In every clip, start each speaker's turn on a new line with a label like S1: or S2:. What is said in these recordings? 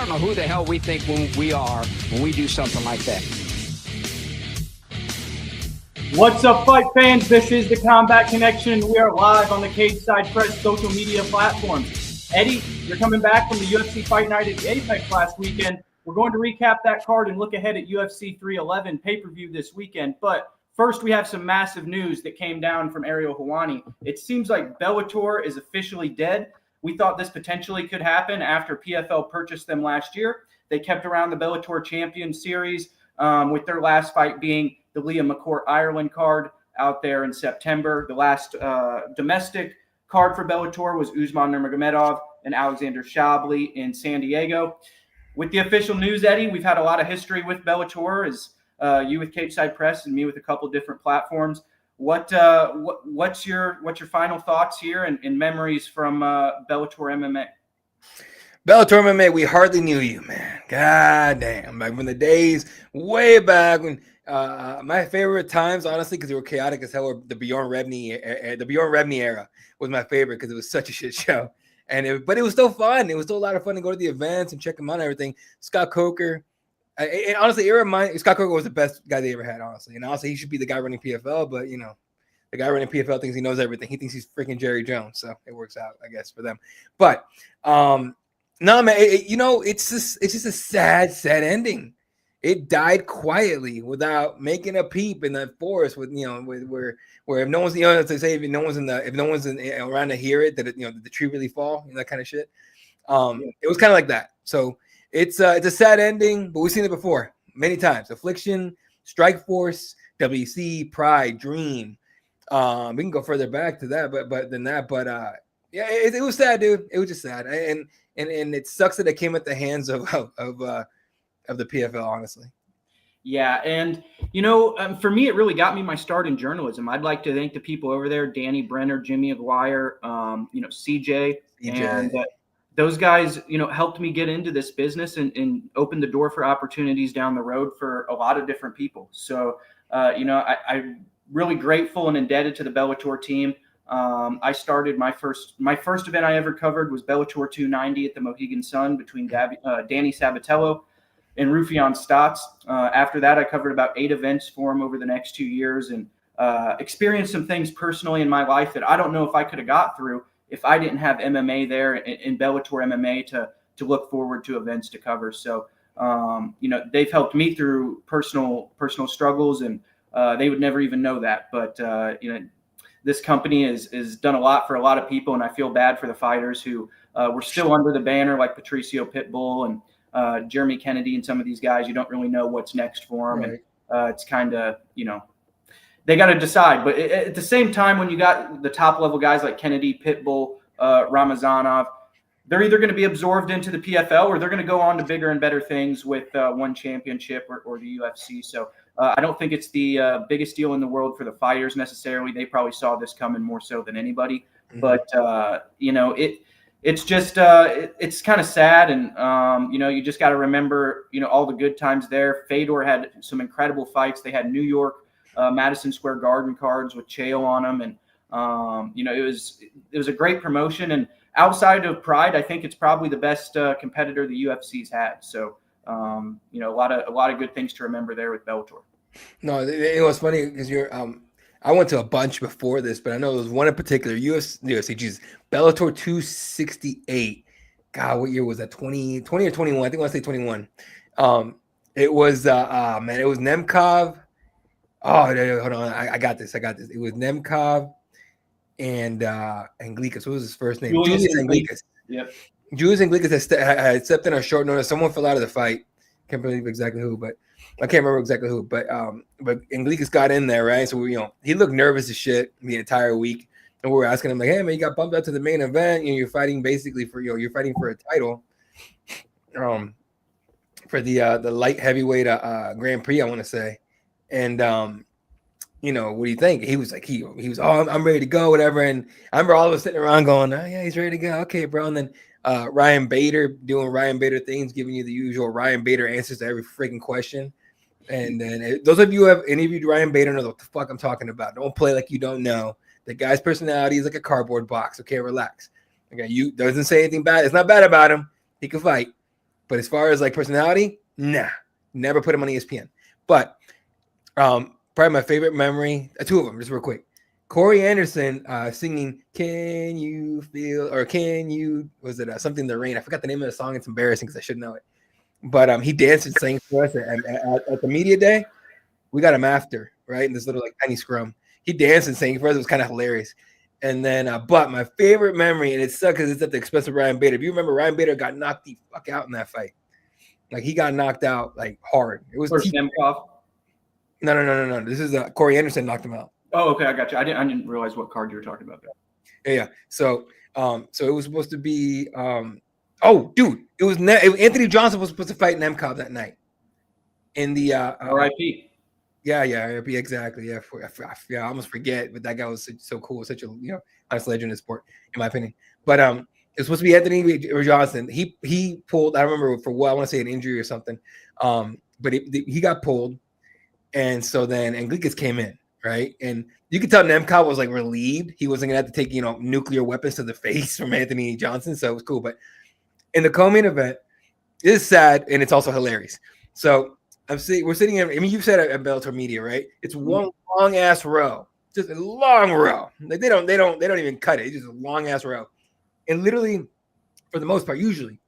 S1: don't know who the hell we think we are when we do something like that.
S2: What's up, fight fans? This is the Combat Connection. We are live on the Cageside Press social media platforms. Eddie, you're coming back from the UFC Fight Night at Apex last weekend. We're going to recap that card and look ahead at UFC 311 pay-per-view this weekend. But first, we have some massive news that came down from Ariel Helwani. It seems like Bellator is officially dead. We thought this potentially could happen after PFL purchased them last year. They kept around the Bellator Champion Series with their last fight being the Liam McCourt Ireland card out there in September. The last domestic card for Bellator was Usman Nurmagomedov and Alexander Shabliy in San Diego. With the official news, Eddie, we've had a lot of history with Bellator, as you with Cageside Press and me with a couple different platforms. What's your final thoughts here and memories from Bellator MMA?
S3: Bellator MMA, we hardly knew you, man. God damn. Like from the days way back when my favorite times, honestly, because they were chaotic as hell, were the Bjorn Rebney era was my favorite because it was such a shit show. But it was still fun. It was still a lot of fun to go to the events and check them out and everything. Scott Coker. And honestly, Scott Coker was the best guy they ever had, honestly. And honestly, he should be the guy running PFL, but, you know, the guy running PFL thinks he knows everything. He thinks he's freaking Jerry Jones, so it works out, I guess, for them. But, no, man, it's just a sad ending. It died quietly without making a peep in the forest with, you know, where if no one's, you know, to say if no one's around to hear it, that it, you know, did the tree really fall, you know, that kind of shit. It was kind of like that. So it's a sad ending, but we've seen it before many times. Affliction, Strikeforce, WC, Pride, Dream. We can go further back to that, but yeah, it was sad, dude. It was just sad, and it sucks that it came at the hands of the PFL, honestly.
S2: Yeah, and you know, for me, it really got me my start in journalism. I'd like to thank the people over there: Danny Brenner, Jimmy Aguirre, you know, CJ. And those guys, you know, helped me get into this business and opened the door for opportunities down the road for a lot of different people. So, you know, I'm really grateful and indebted to the Bellator team. I started my first event I ever covered was Bellator 290 at the Mohegan Sun between Danny Sabatello and Rufian Stotts. After that, I covered about 8 events for him over the next 2 years and experienced some things personally in my life that I don't know if I could have got through if I didn't have MMA there in Bellator MMA to look forward to events to cover. So, you know, they've helped me through personal struggles, and they would never even know that. But, you know, this company has done a lot for a lot of people, and I feel bad for the fighters who were still under the banner, like Patricio Pitbull and Jeremy Kennedy and some of these guys. You don't really know what's next for them. Right. And it's kind of, you know, they got to decide. But at the same time, when you got the top level guys like Kennedy, Pitbull, Ramazanov, they're either going to be absorbed into the PFL or they're going to go on to bigger and better things with one championship or the UFC. So I don't think it's the biggest deal in the world for the fighters necessarily. They probably saw this coming more so than anybody. Mm-hmm. But, you know, it's just it's kind of sad. And, you know, you just got to remember, you know, all the good times there. Fedor had some incredible fights. They had New York, Madison Square Garden cards with Chael on them. And, you know, it was a great promotion. And outside of Pride, I think it's probably the best competitor the UFC's had. So, you know, a lot of good things to remember there with Bellator.
S3: No, it was funny because I went to a bunch before this, but I know there was one in particular, UFC, Jesus, Bellator 268. God, what year was that? 20 or 21? I think I want to say 21. It was man, it was Nemkov. Oh, hold on, I got this. It was Nemkov and Anglikas. What was his first name? Julius Anglikas. Yep. Julius Anglikas had stepped in on short notice. Someone fell out of the fight. Can't believe exactly who, but I can't remember exactly who. But Anglikas got in there, right? So you know, he looked nervous as shit the entire week, and we were asking him like, "Hey man, you got bumped out to the main event. You know, you're fighting basically for you're fighting for a title, for the light heavyweight Grand Prix, I want to say." And you know, what do you think? He was like, he was, oh, I'm ready to go, whatever. And I remember all of us sitting around going, oh yeah, he's ready to go. Okay, bro. And then Ryan Bader doing Ryan Bader things, giving you the usual Ryan Bader answers to every freaking question. And then those of you who have interviewed Ryan Bader know what the fuck I'm talking about. Don't play like you don't know. The guy's personality is like a cardboard box. Okay, relax. Okay, you doesn't say anything bad. It's not bad about him. He can fight. But as far as like personality, nah, never put him on ESPN. But probably my favorite memory, two of them, just real quick. Corey Anderson singing "Can You Feel" or "Can You" was it something in the rain? I forgot the name of the song. It's embarrassing because I should know it. But he danced and sang for us at the media day. We got him after, right, in this little like tiny scrum. He danced and sang for us. It was kind of hilarious. And then, but my favorite memory, and it sucks because it's at the expense of Ryan Bader. If you remember, Ryan Bader got knocked the fuck out in that fight. Like he got knocked out like hard. It was No. This is Corey Anderson knocked him out.
S2: Oh, okay, I got you. I didn't realize what card you were talking about there.
S3: Yeah. So it was supposed to be. Oh, dude, it was Anthony Johnson was supposed to fight Nemkov that night. In the
S2: RIP.
S3: Yeah, RIP, exactly. Yeah, I almost forget, but that guy was so cool, such a nice legend in sport, in my opinion. But it's supposed to be Anthony Johnson. He pulled. I remember for what I want to say an injury or something. But he got pulled, and so then Anglikas came in, right? And you could tell Nemkov was like relieved. He wasn't gonna have to take nuclear weapons to the face from Anthony Johnson, so it was cool. But in the co-main event, it is sad and it's also hilarious. So we're sitting in. I mean, you've said it at Bellator Media, right? It's one long ass row, just a long row. Like they don't even cut it. It's just a long ass row, and literally, for the most part, usually,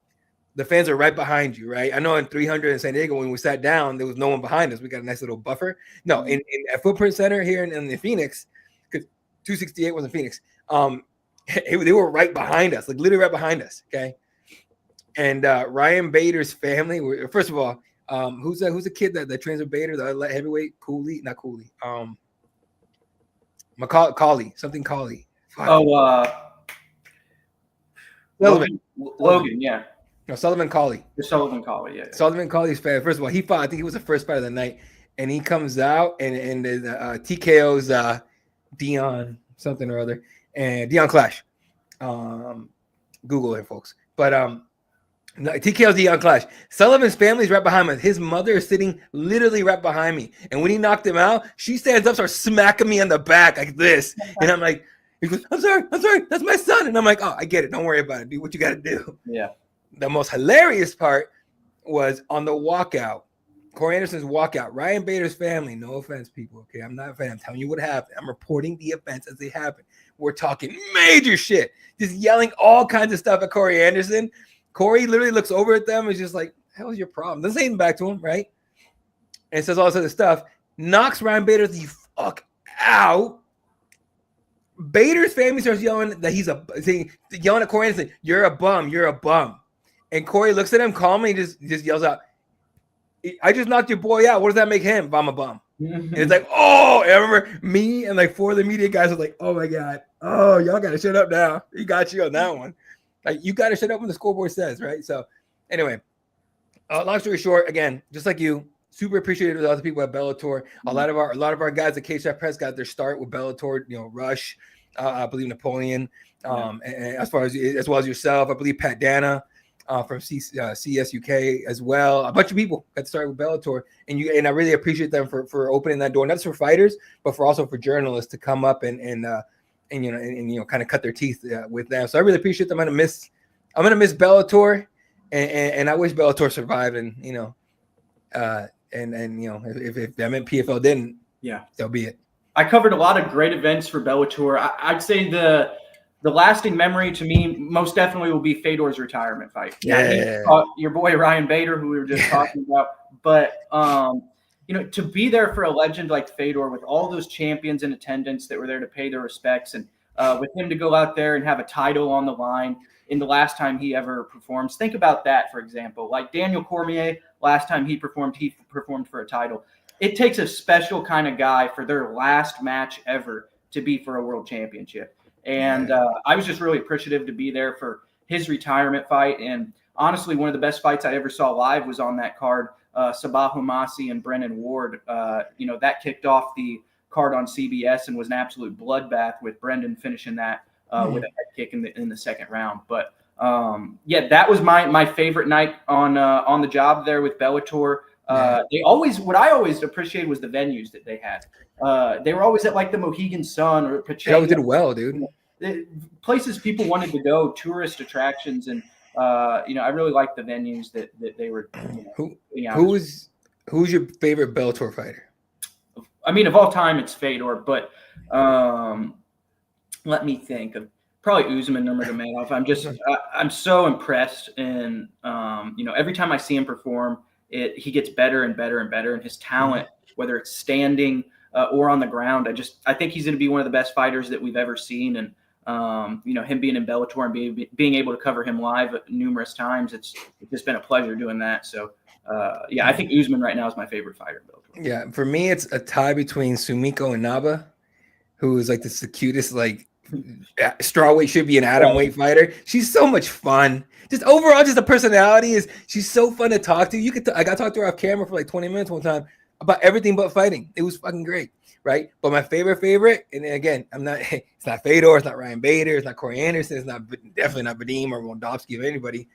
S3: the fans are right behind you, right? I know in 300 in San Diego when we sat down, there was no one behind us. We got a nice little buffer. No, in at Footprint Center here in the Phoenix, because 268 was in Phoenix. They were right behind us, like literally right behind us. Okay, and Ryan Bader's family. First of all. Who's the kid that trains with Bader, the light heavyweight? Not Cooley. Macaulay, something Cauley.
S2: Logan, yeah.
S3: No, Sullivan Cauley.
S2: Sullivan Cauley, yeah.
S3: Sullivan Cauley's fan. First of all, he fought. I think he was the first fight of the night, and he comes out and TKO's Dion something or other, and Dion Clash. Google it, folks. But TKO's Dion Clash. Sullivan's family's right behind me. His mother is sitting literally right behind me. And when he knocked him out, she stands up, starts smacking me on the back like this. And I'm like, he goes, I'm sorry. That's my son. And I'm like, oh, I get it. Don't worry about it. Do what you got to do.
S2: Yeah.
S3: The most hilarious part was on the walkout. Corey Anderson's walkout. Ryan Bader's family. No offense, people. Okay, I'm not a fan. I'm telling you what happened. I'm reporting the events as they happen. We're talking major shit. Just yelling all kinds of stuff at Corey Anderson. Corey literally looks over at them and is just like, hell's your problem? Doesn't say anything back to him, right? And says all this other stuff. Knocks Ryan Bader the fuck out. Bader's family starts yelling that yelling at Corey Anderson, you're a bum. And Corey looks at him calmly and just yells out, I just knocked your boy out. What does that make him if I'm a bum? And it's like, oh, and I remember me and like four of the media guys were like, oh my God. Oh, y'all got to shut up now. He got you on that one. Like, you got to shut up when the scoreboard says, right? So, anyway, long story short, again, just like you, super appreciative of the other people at Bellator. A lot of our guys at Cageside Press got their start with Bellator. Rush, I believe Napoleon, and as well as yourself, I believe Pat Dana from CSUK as well. A bunch of people got to start with Bellator, and I really appreciate them for opening that door, not just for fighters, but for journalists to come up and kind of cut their teeth with them. So I really appreciate them. I'm gonna miss Bellator, and I wish Bellator survived. And if that meant PFL didn't, that'll be it.
S2: I covered a lot of great events for Bellator. I'd say the lasting memory to me most definitely will be Fedor's retirement fight.
S3: Yeah,
S2: your boy Ryan Bader, who we were just talking about, but to be there for a legend like Fedor with all those champions in attendance that were there to pay their respects, and with him to go out there and have a title on the line in the last time he ever performs. Think about that, for example. Like Daniel Cormier, last time he performed for a title. It takes a special kind of guy for their last match ever to be for a world championship. And I was just really appreciative to be there for his retirement fight. And honestly, one of the best fights I ever saw live was on that card. Sabah Humasi and Brennan Ward, that kicked off the card on CBS and was an absolute bloodbath with Brendan finishing that with a head kick in the second round. But that was my favorite night on the job there with Bellator. What I always appreciated was the venues that they had. They were always at like the Mohegan Sun or Pacheco.
S3: Did well, dude.
S2: Places people wanted to go, tourist attractions, and I really like the venues that they were.
S3: Who's your favorite Bellator fighter?
S2: I mean, of all time, it's Fedor, but let me think of probably Usman Nurmagomedov. I'm so impressed, and every time I see him perform, he gets better and better and better, and his talent, whether it's standing or on the ground, I think he's going to be one of the best fighters that we've ever seen, and him being in Bellator and being able to cover him live numerous times, it's just been a pleasure doing that. So. I think Usman right now is my favorite fighter in Bellator.
S3: Yeah, for me, it's a tie between Sumiko and Naba, who is like the cutest, like strawweight should be an atomweight fighter. She's so much fun. Just overall, just the personality she's so fun to talk to. I got to talk to her off camera for like 20 minutes one time about everything but fighting. It was fucking great, right? But my favorite, and again, it's not Fedor, it's not Ryan Bader, it's not Corey Anderson, it's definitely not Vadim or Moldavsky or anybody.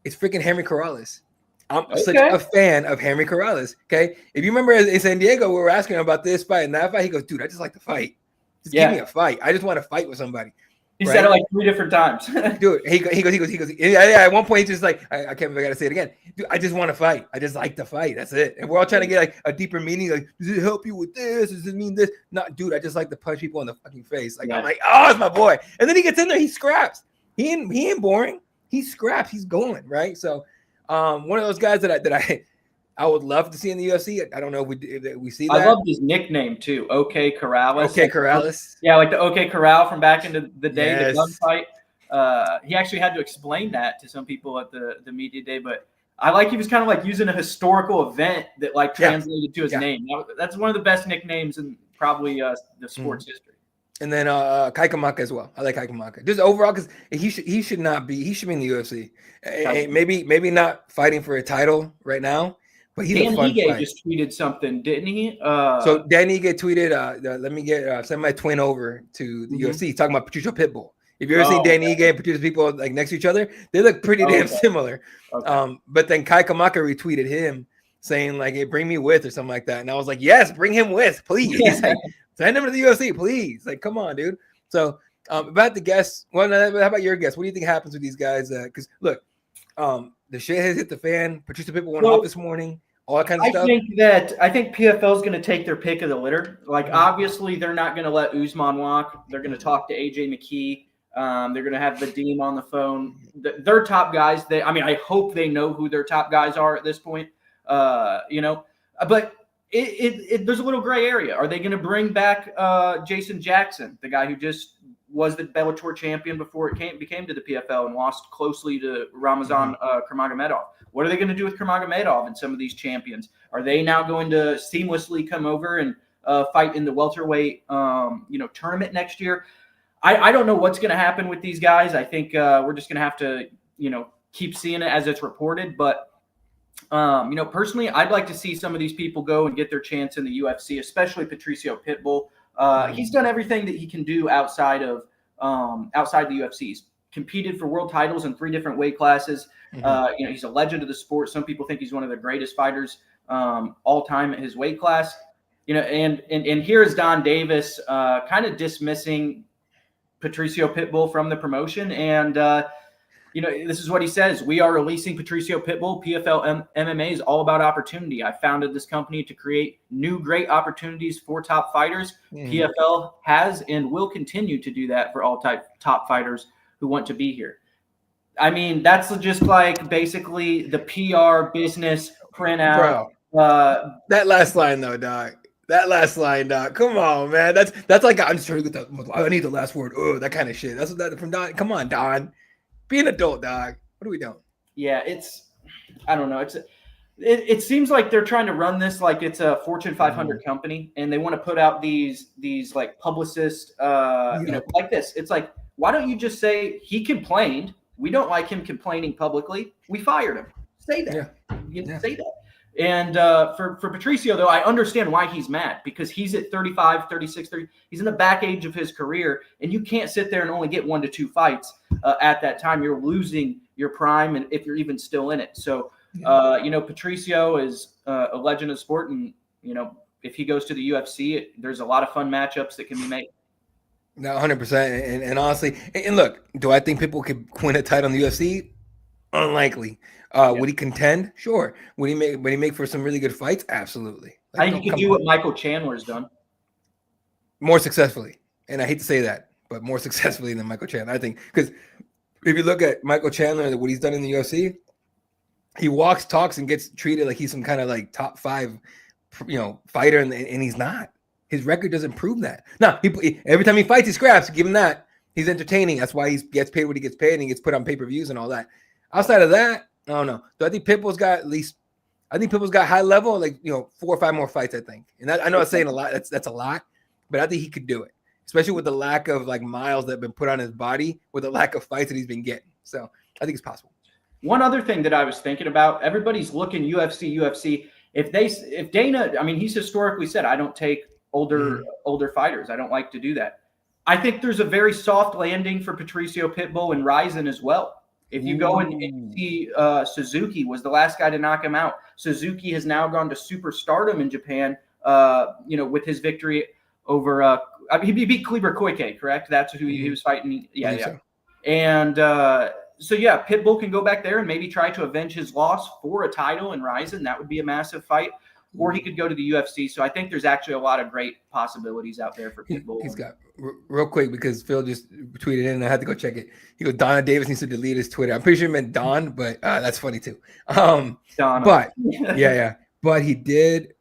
S3: It's freaking Henry Corrales. I'm such a fan of Henry Corrales. Okay, if you remember in San Diego, we were asking him about this fight and that fight. He goes, "Dude, I just like to fight. Just give me a fight. I just want to fight with somebody."
S2: He said it like 3 different times.
S3: Dude, he goes. Yeah. At one point, he's just like, I can't remember. I gotta say it again. Dude, I just want to fight. I just like to fight. That's it. And we're all trying to get like a deeper meaning. Like, does it help you with this? Does it mean this? Not, dude. I just like to punch people in the fucking face. Like, I'm like, oh, it's my boy. And then he gets in there. He scraps. He ain't boring. He scraps. He's going right. So. One of those guys that I would love to see in the UFC. I don't know if we see that.
S2: I love his nickname too, OK Corrales.
S3: OK Corrales.
S2: Yeah, like the OK Corral from back in the day, the gunfight. He actually had to explain that to some people at the media day, but I like he was kind of like using a historical event that like translated to his name. That's one of the best nicknames in probably the sports history.
S3: And then Kai Kamaka as well. I like Kai Kamaka. Just overall, because he should be in the UFC. Maybe not fighting for a title right now, but he's a fun fight.
S2: Just tweeted something, didn't he?
S3: So Dan Ige tweeted, let me send my twin over to the UFC. He's talking about Patricio Pitbull. If you ever seen Dan Ige and Patricio people like next to each other, they look pretty damn similar. Okay. But then Kai Kamaka retweeted him saying like, "Hey, bring me with" or something like that. And I was like, "Yes, bring him with, please." Like, send him to the UFC, please. Like, come on, dude. So about the guests, how about your guests? What do you think happens with these guys? Because look, the shit has hit the fan. Patricia Pitbull went off this morning. All that kind of stuff.
S2: I think PFL is going to take their pick of the litter. Like, obviously, they're not going to let Usman walk. They're going to talk to AJ McKee. They're going to have Vadim on the phone. Their top guys. I hope they know who their top guys are at this point. But there's a little gray area. Are they going to bring back Jason Jackson, the guy who just was the Bellator champion before it became to the PFL and lost closely to Ramazan Kurmagomedov? What are they going to do with Kurmagomedov and some of these champions? Are they now going to seamlessly come over and fight in the welterweight tournament next year? I don't know what's going to happen with these guys. I think we're just going to have to keep seeing it as it's reported, but. Personally, I'd like to see some of these people go and get their chance in the UFC, especially Patricio Pitbull. He's done everything that he can do outside the UFC. He's competed for world titles in 3 different weight classes. He's a legend of the sport. Some people think he's one of the greatest fighters all time at his weight class. And here is Don Davis kind of dismissing Patricio Pitbull from the promotion. And this is what he says. "We are releasing Patricio Pitbull. PFL MMA is all about opportunity. I founded this company to create new great opportunities for top fighters. PFL has and will continue to do that for all top fighters who want to be here." I mean, that's just like basically the PR business printout.
S3: Bro, that last line though, dog. Come on, man. That's like I'm just trying to get I need the last word. Oh, that kind of shit. That's what that from Don. Come on, Don. Be an adult, dog. What are we doing?
S2: Yeah, I don't know. It seems like they're trying to run this like it's a Fortune 500 company, and they want to put out these like publicists, like this. It's like, why don't you just say he complained? We don't like him complaining publicly. We fired him. Say that. Say that. And for Patricio, though, I understand why he's mad, because he's at 35, 36, 30. He's in the back age of his career, and you can't sit there and only get 1 to 2 fights at that time. You're losing your prime, and if you're even still in it. So, Patricio is a legend of sport, and, if he goes to the UFC, there's a lot of fun matchups that can be made.
S3: No, 100%. And honestly, and look, do I think people could win a title in the UFC? Unlikely. Would he contend? Sure. Would he make for some really good fights? Absolutely.
S2: I think he could do what Michael Chandler's done.
S3: More successfully. And I hate to say that, but more successfully than Michael Chandler. I think because if you look at Michael Chandler and what he's done in the UFC, he walks, talks, and gets treated like he's some kind of like top 5, fighter, and he's not. His record doesn't prove that. Now, every time he fights, he scraps. Give him that. He's entertaining. That's why he gets paid what he gets paid, and he gets put on pay-per-views and all that. Outside of that, I don't know. So I think Pitbull's got high level, 4 or 5 more fights, I think. And I know I'm saying a lot. That's a lot, but I think he could do it, especially with the lack of miles that have been put on his body, with the lack of fights that he's been getting. So I think it's possible.
S2: One other thing that I was thinking about, everybody's looking UFC. If Dana, I mean, he's historically said, I don't take older fighters. I don't like to do that. I think there's a very soft landing for Patricio Pitbull and Ryzen as well. If you go and see Suzuki was the last guy to knock him out. Suzuki has now gone to superstardom in Japan, with his victory over he beat Kleber Koike, correct? That's who he was fighting. Yeah.
S3: So.
S2: And Pitbull can go back there and maybe try to avenge his loss for a title in Ryzen. That would be a massive fight. Or he could go to the UFC. So I think there's actually a lot of great possibilities out there for Pitbull.
S3: He's got real quick because Phil just tweeted in and I had to go check it. He goes, Donna Davis needs to delete his Twitter. I'm pretty sure he meant Don, but that's funny too.
S2: Donna.
S3: But yeah. But he did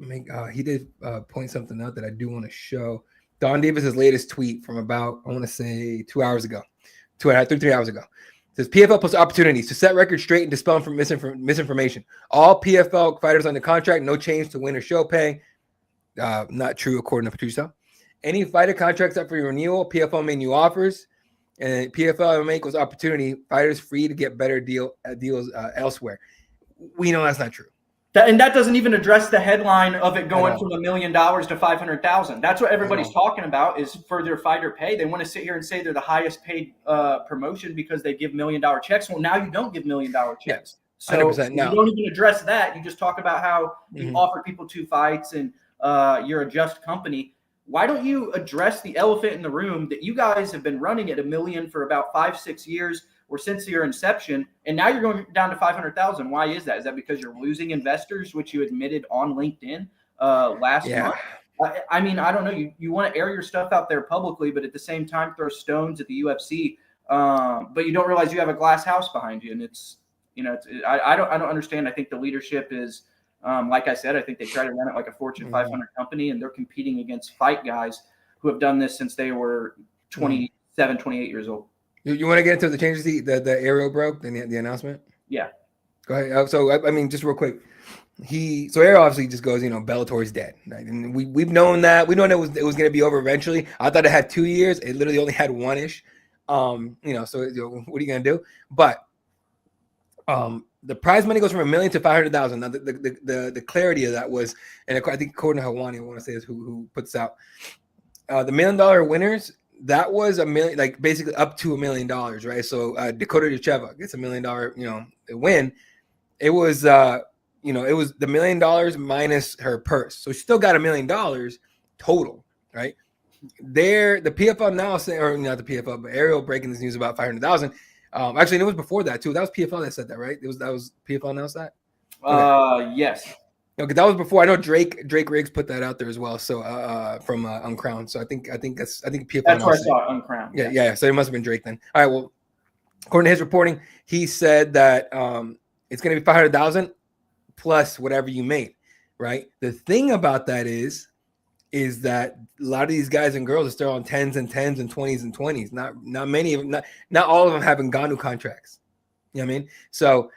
S3: point something out that I do want to show. Don Davis's latest tweet from about, I want to say 2 hours ago, 3 hours ago. Says PFL plus opportunities to set records straight and dispel from misinformation. All PFL fighters under contract, no change to win or show pay. Not true according to Patricio. Any fighter contracts up for renewal, PFL made new offers, and PFL make was opportunity. Fighters free to get better deals elsewhere. We know that's not true.
S2: And that doesn't even address the headline of it going from $1 million to 500,000. That's what everybody's talking about is for their fighter pay. They want to sit here and say they're the highest paid promotion because they give $1 million checks. Well, now you don't give $1 million checks. So
S3: 100%, no.
S2: You don't even address that. You just talk about how you offer people 2 fights and you're a just company. Why don't you address the elephant in the room that you guys have been running at $1 million for about 5-6 years or since your inception, and now you're going down to 500,000. Why is that? Is that because you're losing investors, which you admitted on LinkedIn last month? I mean, I don't know. You want to air your stuff out there publicly, but at the same time throw stones at the UFC. But you don't realize you have a glass house behind you, and I don't understand. I think the leadership is, like I said, I think they try to run it like a Fortune 500 company, and they're competing against fight guys who have done this since they were 27, 28 years old.
S3: You want to get into the changes the Ariel broke, the announcement?
S2: Yeah.
S3: Go ahead. So, I mean, just real quick. Ariel obviously just goes, Bellator is dead. Right? And we've known that. We known it was going to be over eventually. I thought it had 2 years. It literally only had 1-ish. So what are you going to do? But the prize money goes from $1 million to 500,000. Now, the clarity of that was, and I think according to Hawani, I want to say is who puts out the $1 million winners. That was $1 million, like basically up to $1 million, right? So Dakota Ducheva gets $1 million, win. It was, it was the $1 million minus her purse, so she still got $1 million total, right? The PFL now saying, or not the PFL, but Ariel breaking this news about 500,000. Actually, it was before that too. That was PFL that said that, right? That was PFL announced that.
S2: Okay. Yes.
S3: Okay, that was before. I know Drake Riggs put that out there as well. So from Uncrowned. So I think PFL.
S2: That's where I saw it, Uncrowned.
S3: Yeah. So it must have been Drake then. All right. Well, according to his reporting, he said that it's going to be 500,000 plus whatever you made. Right. The thing about that is that a lot of these guys and girls are still on 10s and 10s and 20s and 20s. Not many of them. Not all of them have Ngannou contracts. You know what I mean? So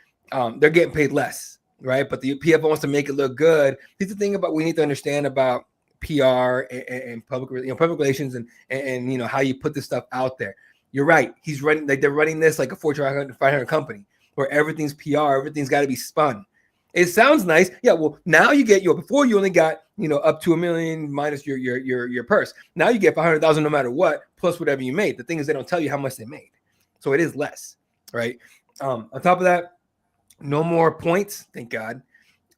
S3: they're getting paid less. Right, but the PFL wants to make it look good. Here's the thing about we need to understand about PR and public relations and how you put this stuff out there. You're right. He's running they're running this like a Fortune 500 company where everything's PR, everything's got to be spun. It sounds nice, yeah. Well, now you get before you only got up to $1 million minus your purse. Now you get 500,000 no matter what plus whatever you made. The thing is they don't tell you how much they made, so it is less, right? On top of that. No more points, thank God.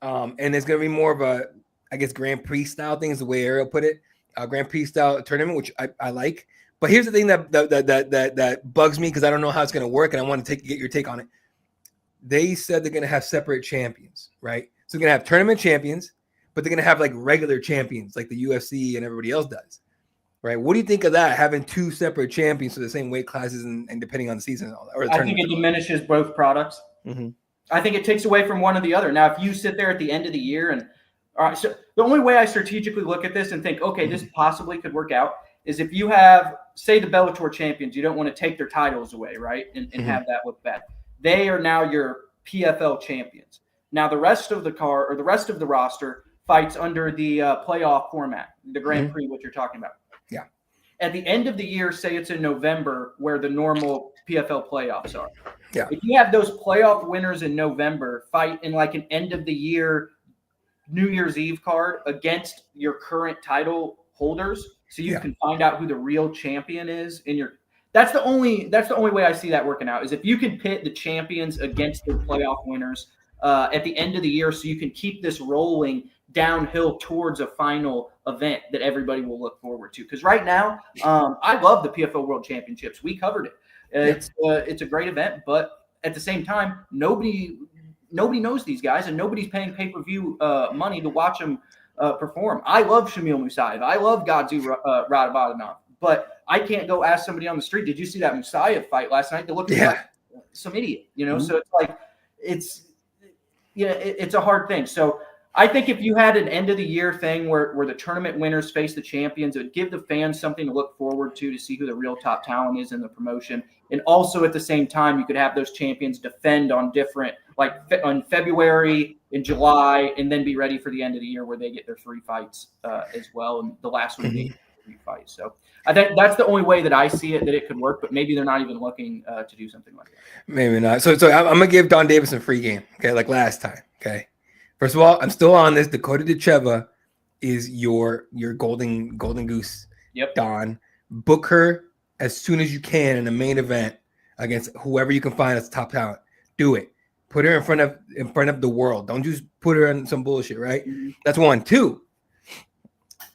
S3: And there's going to be more of a, I guess, Grand Prix style thing is the way Ariel put it. Grand Prix style tournament, which I like. But here's the thing that bugs me because I don't know how it's going to work, and I want to get your take on it. they said they're going to have separate champions, right? So they're going to have tournament champions, but they're going to have like regular champions like the UFC and everybody else does, right? What do you think of that, having two separate champions for the same weight classes and depending on the season? Or the
S2: I think it diminishes both products. I think it takes away from one or the other. Now, if you sit there at the end of the year and all right, so the only way I strategically look at this and think, okay, this possibly could work out is if you have, say, the Bellator champions, you don't want to take their titles away, right? And have that look bad. They are now your PFL champions. Now, the rest of the card or the rest of the roster fights under the playoff format, the Grand Prix, what you're talking about.
S3: Yeah.
S2: At the end of the year, say it's in November where the normal PFL playoffs are.
S3: Yeah.
S2: If you have those playoff winners in November fight in like an end of the year New Year's Eve card against your current title holders, so you can find out who the real champion is in your. That's the only way I see that working out is if you can pit the champions against their playoff winners at the end of the year, so you can keep this rolling downhill towards a final event that everybody will look forward to. Because right now, I love the PFL World Championships. We covered it. It's a great event, but at the same time, nobody knows these guys, and nobody's paying pay-per-view money to watch them perform. I love Shamil Musayev. I love Gadzi Radovanov, but I can't go ask somebody on the street, did you see that Musayev fight last night? They look like some idiot, you know? So it's like, it's a hard thing. So I think if you had an end of the year thing where the tournament winners face the champions, it would give the fans something to look forward to see who the real top talent is in the promotion. And also at the same time, you could have those champions defend on different, like on February, in July, and then be ready for the end of the year where they get their 3 fights as well. And the last one, they get 3 fights. So I think that's the only way that I see it, that it could work, but maybe they're not even looking to do something like that.
S3: Maybe not. So I'm going to give Don Davis a free game. Okay. Like last time. Okay. First of all, I'm still on this. Dakota Decheva is your golden goose.
S2: Yep.
S3: Don, book her as soon as you can in the main event against whoever you can find as top talent. Do it. Put her in front of the world. Don't just put her on some bullshit, right? That's 1. 2.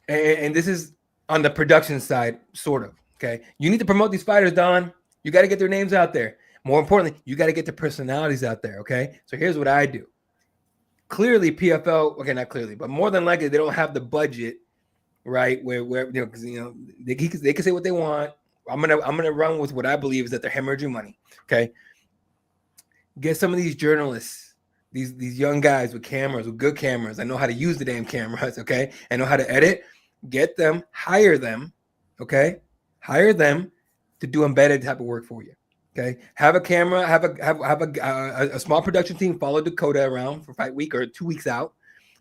S3: And this is on the production side, sort of. Okay. You need to promote these fighters, Don. You got to get their names out there. More importantly, you got to get their personalities out there. Okay. So here's what I do. Clearly, PFL, okay, not clearly, but more than likely, they don't have the budget, right? Where because they can say what they want. I'm gonna run with what I believe is that they're hemorrhaging money. Okay, get some of these journalists, these young guys with good cameras. I know how to use the damn cameras. Okay, I know how to edit. Get them, hire them. Okay, hire them to do embedded type of work for you. Okay, have a camera, have a small production team follow Dakota around for fight week or 2 weeks out.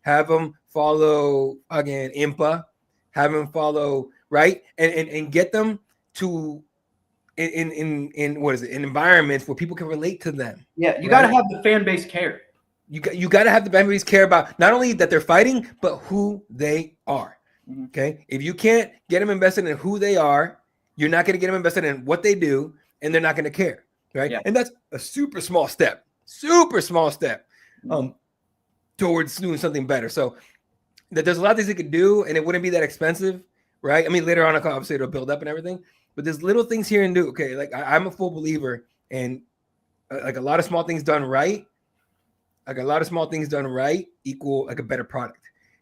S3: Have them follow again Impa, have them follow right, and get them to in what is it, in environments where people can relate to them.
S2: Yeah, you got to have the fan base care.
S3: You got to have the fan base care about not only that they're fighting, but who they are. Okay, if you can't get them invested in who they are, you're not going to get them invested in what they do. And they're not going to care, right? Yeah. And that's a super small step towards doing something better. So there's a lot of things they could do, and it wouldn't be that expensive, right? I mean, later on, obviously, it'll build up and everything, but there's little things here and do. Okay, like I'm a full believer in like a lot of small things done right. Like a lot of small things done right equal like a better product.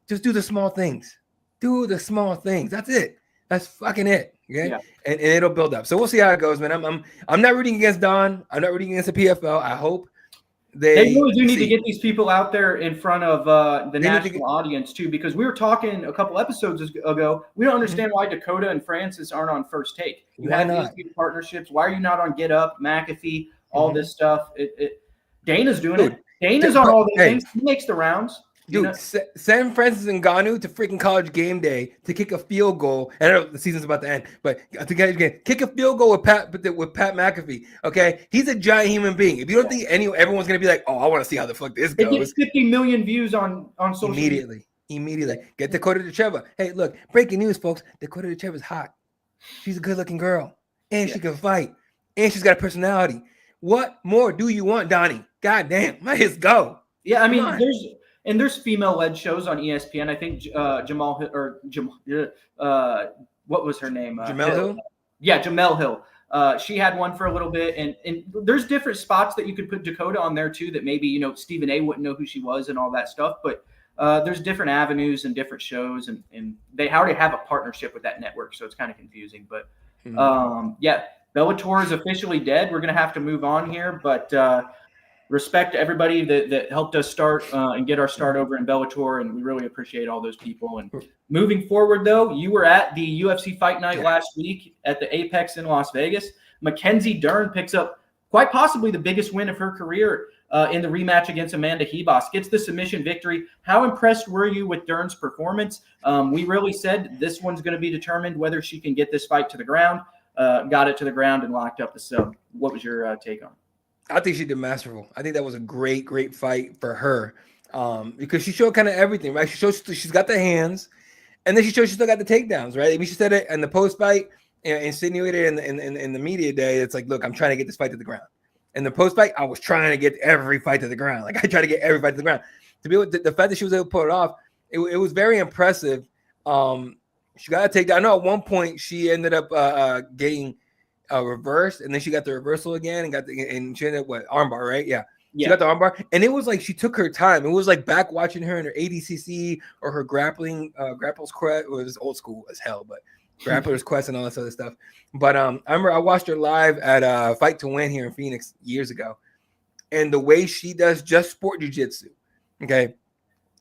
S3: Just do the small things. Do the small things. That's it. That's fucking it. Okay, yeah. And it'll build up. So we'll see how it goes, man. I'm not rooting against Don. I'm not rooting against the PFL. I hope they
S2: really do need to get these people out there in front of the national audience too, because we were talking a couple episodes ago. We don't understand why Dakota and Francis aren't on First Take. You have these partnerships. Why are you not on Get Up, McAfee, all this stuff? Dana's doing it. Dana's on all these things. He makes the rounds.
S3: Dude, send Francis Ngannou to freaking College Game Day to kick a field goal. I know the season's about to end, but to kick a field goal with Pat McAfee. Okay, he's a giant human being. If you don't think everyone's gonna be like, oh, I want to see how the fuck this goes.
S2: It gets 50 million views on social
S3: media. Immediately. Get Dakota Decheva. Hey, look, breaking news, folks. Dakota Decheva's hot. She's a good-looking girl, and she can fight, and she's got a personality. What more do you want, Donnie? God damn, let's go.
S2: Yeah, I mean, there's female-led shows on ESPN. I think what was her name?
S3: Jamel Hill?
S2: Yeah, Jamel Hill. she had one for a little bit, and there's different spots that you could put Dakota on there too, that maybe, Stephen A wouldn't know who she was and all that stuff. But there's different avenues and different shows, and they already have a partnership with that network, so it's kind of confusing. But yeah, Bellator is officially dead. We're going to have to move on here, but respect to everybody that helped us start and get our start over in Bellator, and we really appreciate all those people. And moving forward, though, you were at the UFC Fight Night last week at the Apex in Las Vegas. Mackenzie Dern picks up quite possibly the biggest win of her career in the rematch against Amanda Hebos. Gets the submission victory. How impressed were you with Dern's performance? We really said this one's going to be determined whether she can get this fight to the ground. Got it to the ground and locked up the sub. What was your take on it?
S3: I think she did masterful. I think that was a great fight for her because she showed kind of everything, right? She showed she's got the hands, and then she showed she still got the takedowns, right? I mean, she said it in the post fight, insinuated in the media day. It's like, look, I'm trying to get this fight to the ground. In the post fight, I was trying to get every fight to the ground. Like I tried to get every fight to the ground. To be able to, the fact that she was able to pull it off, it was very impressive. She got a takedown. I know at one point she ended up getting reversed, and then she got the reversal again and she ended up armbar, right? Yeah. She got the armbar, and it was like she took her time. It was like back watching her in her ADCC or her grapples quest. It was old school as hell, but grappler's quest and all this other stuff. But I remember I watched her live at Fight to Win here in Phoenix years ago, and the way she does just sport jiu-jitsu, okay,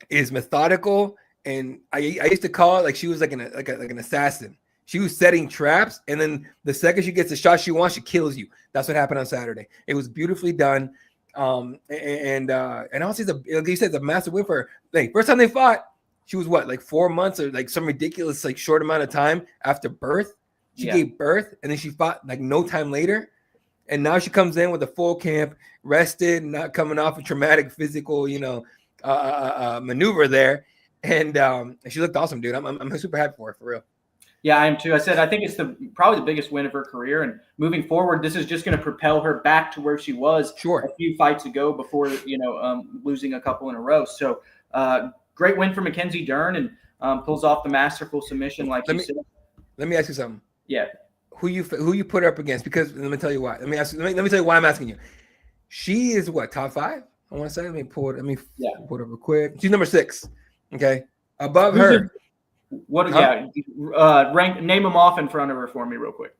S3: is methodical. And I used to call it like she was like an assassin. She was setting traps, and then the second she gets the shot she wants, she kills you. That's what happened on Saturday. It was beautifully done. And honestly, like you said, it's a massive win for her. Like, first time they fought, she was what, like 4 months or like some ridiculous like short amount of time after birth. She gave birth, and then she fought like no time later. And now she comes in with a full camp, rested, not coming off a traumatic physical, maneuver there. And she looked awesome, dude. I'm super happy for her, for real.
S2: Yeah, I am too. I think it's probably the biggest win of her career. And moving forward, this is just going to propel her back to where she was a few fights ago before, losing a couple in a row. So great win for Mackenzie Dern, and pulls off the masterful submission like you said.
S3: Let me ask you something.
S2: Yeah.
S3: Who you put her up against? Because let me tell you why. Let me tell you why I'm asking you. She is what, top 5? I want to say. Let me pull it up real quick. She's number 6. Okay. Above her.
S2: Rank, name them off in front of her for me real quick.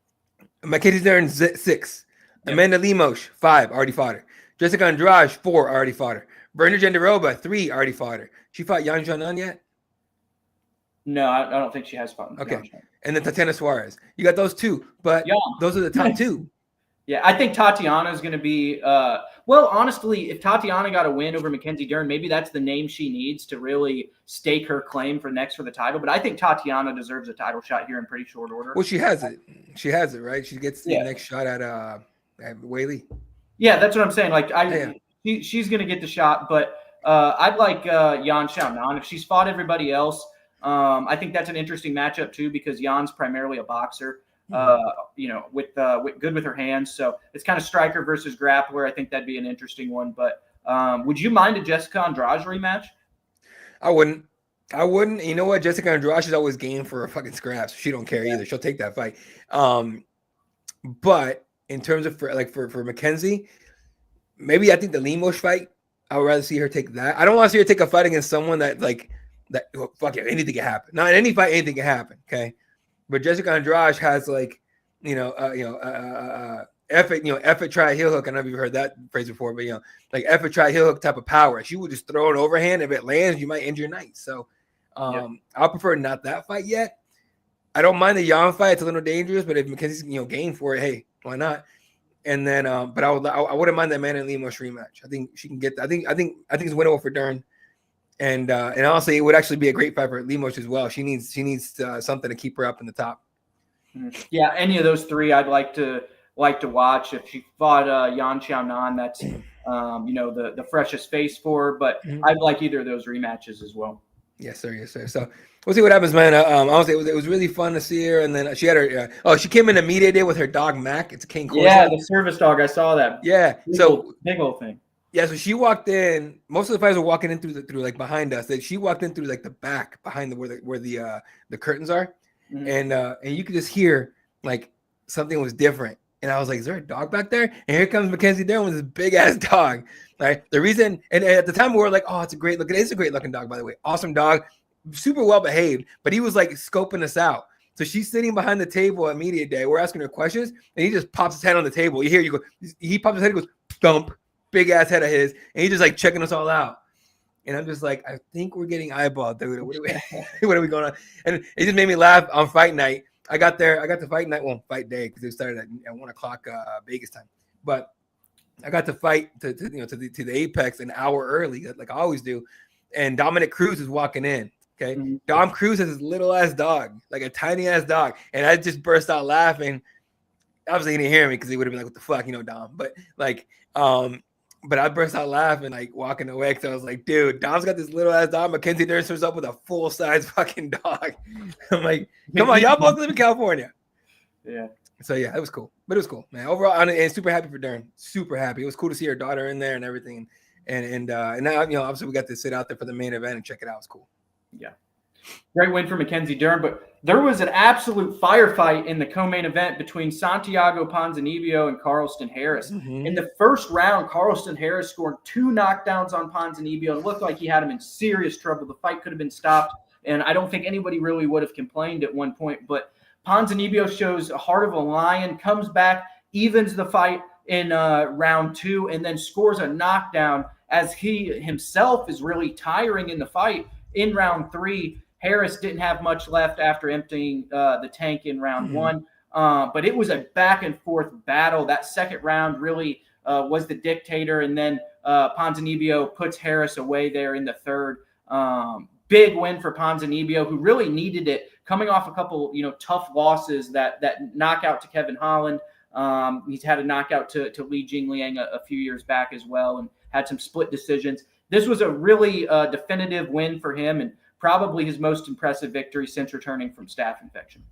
S3: Mackenzie Dern 6. Yep. Amanda Lemos 5, already fought her. Jessica Andrade 4, already fought her. Brenda Jandiroba 3, already fought her. She fought Yan Xiaonan yet?
S2: No, I don't think she has fought.
S3: Okay. And then Tatiana Suarez. You got those 2, but those are the top 2.
S2: Yeah, I think Tatiana is going to be well, honestly, if Tatiana got a win over Mackenzie Dern, maybe that's the name she needs to really stake her claim for the title. But I think Tatiana deserves a title shot here in pretty short order.
S3: Well, she has it. She has it, right? She gets the next shot at Weili.
S2: Yeah, that's what I'm saying. Like she's going to get the shot, but I'd like Yan Xiaonan. If she's fought everybody else, I think that's an interesting matchup too, because Yan's primarily a boxer. With good with her hands. So it's kind of striker versus grappler. I think that'd be an interesting one. But would you mind a Jessica Andrade rematch?
S3: I wouldn't. You know what? Jessica Andrade is always game for a fucking scraps. She don't care either. She'll take that fight. But in terms of for Mackenzie, maybe I think the Lemos fight, I would rather see her take that. I don't want to see her take a fight against someone that fuck it, anything can happen. Not in any fight, anything can happen. Okay. But Jessica Andrade has effort try heel hook. I don't know if you've heard that phrase before, but effort try heel hook type of power. She would just throw an overhand. If it lands, you might end your night. So I'll prefer not that fight yet. I don't mind the Yan fight. It's a little dangerous, but if Mackenzie's game for it, hey, why not? And then, but I wouldn't mind that Amanda Lemos rematch. I think she can get. I think it's winnable for Dern. And honestly, it would actually be a great fight for Lemos as well. She needs something to keep her up in the top.
S2: Yeah, any of those 3, I'd like to watch. If she fought Yan Xiaonan, that's the freshest face for her. But I'd like either of those rematches as well.
S3: Yes, sir. Yes, sir. So we'll see what happens, man. Honestly, it was really fun to see her. And then she had her. She came in the media day with her dog Mac. It's a King Corso.
S2: Yeah, the service dog. I saw that.
S3: Yeah.
S2: Big old thing.
S3: Yeah, so she walked in. Most of the fighters were walking in through like behind us. She walked in through like the back behind where the curtains are, and you could just hear like something was different. And I was like, is there a dog back there? And here comes Mackenzie Dern with this big ass dog. Right. The reason, and at the time we were like, oh, it's a great looking dog, by the way. Awesome dog, super well behaved, but he was like scoping us out. So she's sitting behind the table at media day. We're asking her questions, and he just pops his head on the table. You go, he pops his head, and goes, thump, big ass head of his, and he's just like checking us all out. And I'm just like, I think we're getting eyeballed, dude. What are we going on? And it just made me laugh on fight night. I got to fight night, well, fight day, because it started at 1 o'clock Vegas time. But I got to fight to the Apex an hour early, like I always do. And Dominic Cruz is walking in. Okay. Mm-hmm. Dom Cruz has his little ass dog, like a tiny ass dog. And I just burst out laughing. Obviously he didn't hear me because he would have been like, what the fuck, Dom. But like, but I burst out laughing, like walking away. Cause I was like, dude, Dom's got this little ass dog. Mackenzie Dern shows up with a full size fucking dog. I'm like, come on, y'all both live in California.
S2: Yeah.
S3: So yeah, it was cool. But it was cool, man. Overall, and super happy for Dern. Super happy. It was cool to see her daughter in there and everything. And now, obviously we got to sit out there for the main event and check it out. It was cool.
S2: Yeah. Great win for Mackenzie Dern, but there was an absolute firefight in the co-main event between Santiago Ponzinibbio and Carlston Harris. Mm-hmm. In the first round, Carlston Harris scored 2 knockdowns on Ponzinibbio and looked like he had him in serious trouble. The fight could have been stopped, and I don't think anybody really would have complained at one point, but Ponzinibbio shows a heart of a lion, comes back, evens the fight in round 2, and then scores a knockdown as he himself is really tiring in the fight. In round 3, Harris didn't have much left after emptying the tank in round 1, but it was a back and forth battle. That second round really was the dictator, and then Ponzinibbio puts Harris away there in the third. Big win for Ponzinibbio, who really needed it, coming off a couple tough losses. That knockout to Kevin Holland. He's had a knockout to Li Jingliang a few years back as well, and had some split decisions. This was a really definitive win for him, and probably his most impressive victory since returning from staph infection.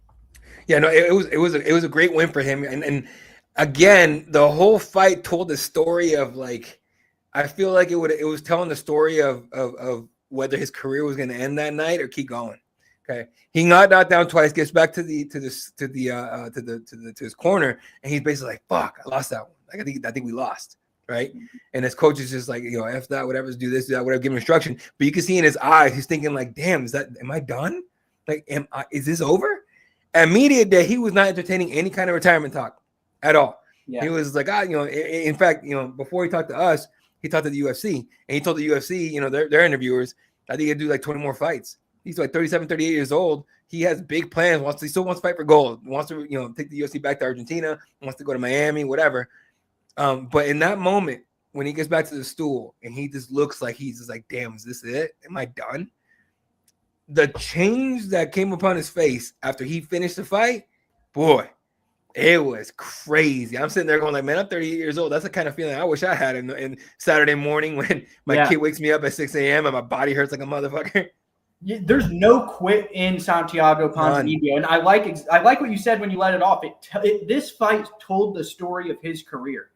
S3: Yeah, no, it was a great win for him, and again, the whole fight told the story of, like, I feel like it was telling the story of whether his career was going to end that night or keep going. Okay, he got knocked down twice, gets back to his corner, and he's basically like, "Fuck, I lost that one. Like, I think we lost." Right. And his coach is just like, F that, whatever, do this, do that, whatever, give him instruction. But you can see in his eyes, he's thinking like, damn, am I done? Like, is this over? At media day, he was not entertaining any kind of retirement talk at all. Yeah. He was like, in fact, before he talked to us, he talked to the UFC, and he told the UFC, their interviewers, I think he'd do like 20 more fights. He's like 37, 38 years old. He has big plans. He still wants to fight for gold. Wants to, take the UFC back to Argentina. Wants to go to Miami, whatever. But in that moment, when he gets back to the stool and he just looks like he's just like, damn, is this it? Am I done? The change that came upon his face after he finished the fight, boy, it was crazy. I'm sitting there going like, man, I'm 38 years old. That's the kind of feeling I wish I had in Saturday morning when my kid wakes me up at 6 a.m. and my body hurts like a motherfucker.
S2: There's no quit in Santiago Ponzinibbio, and I like what you said when you let it off. This fight told the story of his career.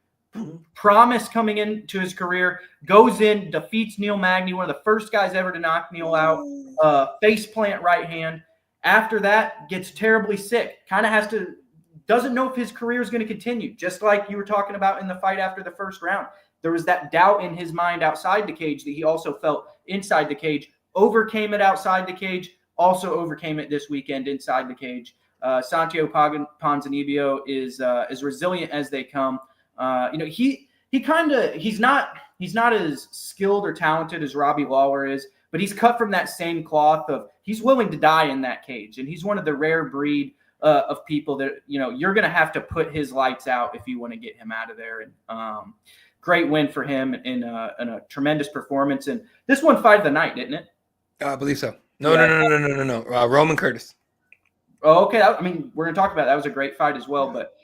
S2: Promise coming into his career, goes in, defeats Neil Magny, one of the first guys ever to knock Neil out, face plant right hand. After that, gets terribly sick. Doesn't know if his career is going to continue, just like you were talking about in the fight after the first round. There was that doubt in his mind outside the cage that he also felt inside the cage. Overcame it outside the cage, also overcame it this weekend inside the cage. Santiago Ponzinibbio is as resilient as they come. He's not as skilled or talented as Robbie Lawler is, but he's cut from that same cloth of he's willing to die in that cage, and he's one of the rare breed of people that you're going to have to put his lights out if you want to get him out of there. And great win for him in a tremendous performance. And this one fight of the night, didn't it?
S3: I believe so. No. Roman Curtis.
S2: Oh, okay. We're going to talk about that. That was a great fight as well, but.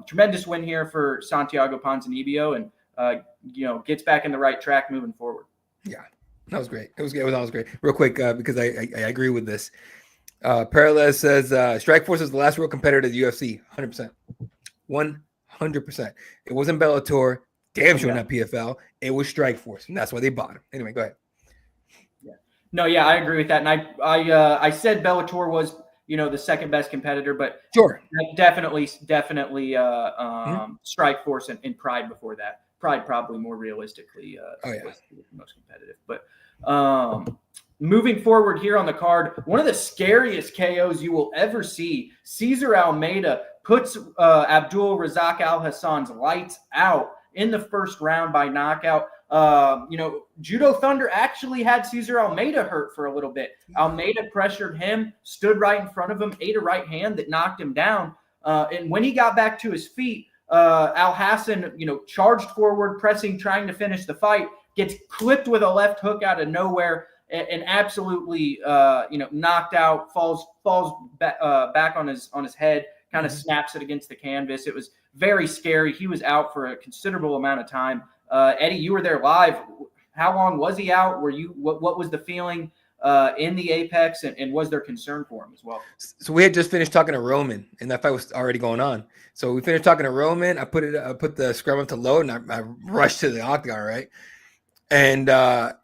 S2: Tremendous win here for Santiago Ponzinibbio, and gets back in the right track moving forward.
S3: Yeah, that was great. That was great. Real quick, because I agree with this. Parallel says Strikeforce is the last real competitor to the UFC. 100%. 100%. It wasn't Bellator. Damn sure not PFL. It was Strikeforce, and that's why they bought him. Anyway, go ahead.
S2: Yeah. No, yeah, I agree with that. And I said Bellator was the second best competitor, but
S3: sure,
S2: definitely Strikeforce and Pride before that. Pride probably more realistically was the most competitive. But moving forward here on the card, one of the scariest KOs you will ever see. Cesar Almeida puts Abdul Razak Al Hassan's lights out in the first round by knockout. Judo Thunder actually had Cesar Almeida hurt for a little bit. Almeida pressured him, stood right in front of him, ate a right hand that knocked him down. And when he got back to his feet, Al Hassan, charged forward, pressing, trying to finish the fight, gets clipped with a left hook out of nowhere and absolutely, knocked out, falls back on his head, kind of snaps it against the canvas. It was very scary. He was out for a considerable amount of time. Eddie, you were there live. How long was he out? What was the feeling in the Apex, and was there concern for him as well?
S3: So we had just finished talking to Roman, and that fight was already going on. So we finished talking to Roman. I put the scrum up to load, and I rushed to the octagon, right? And I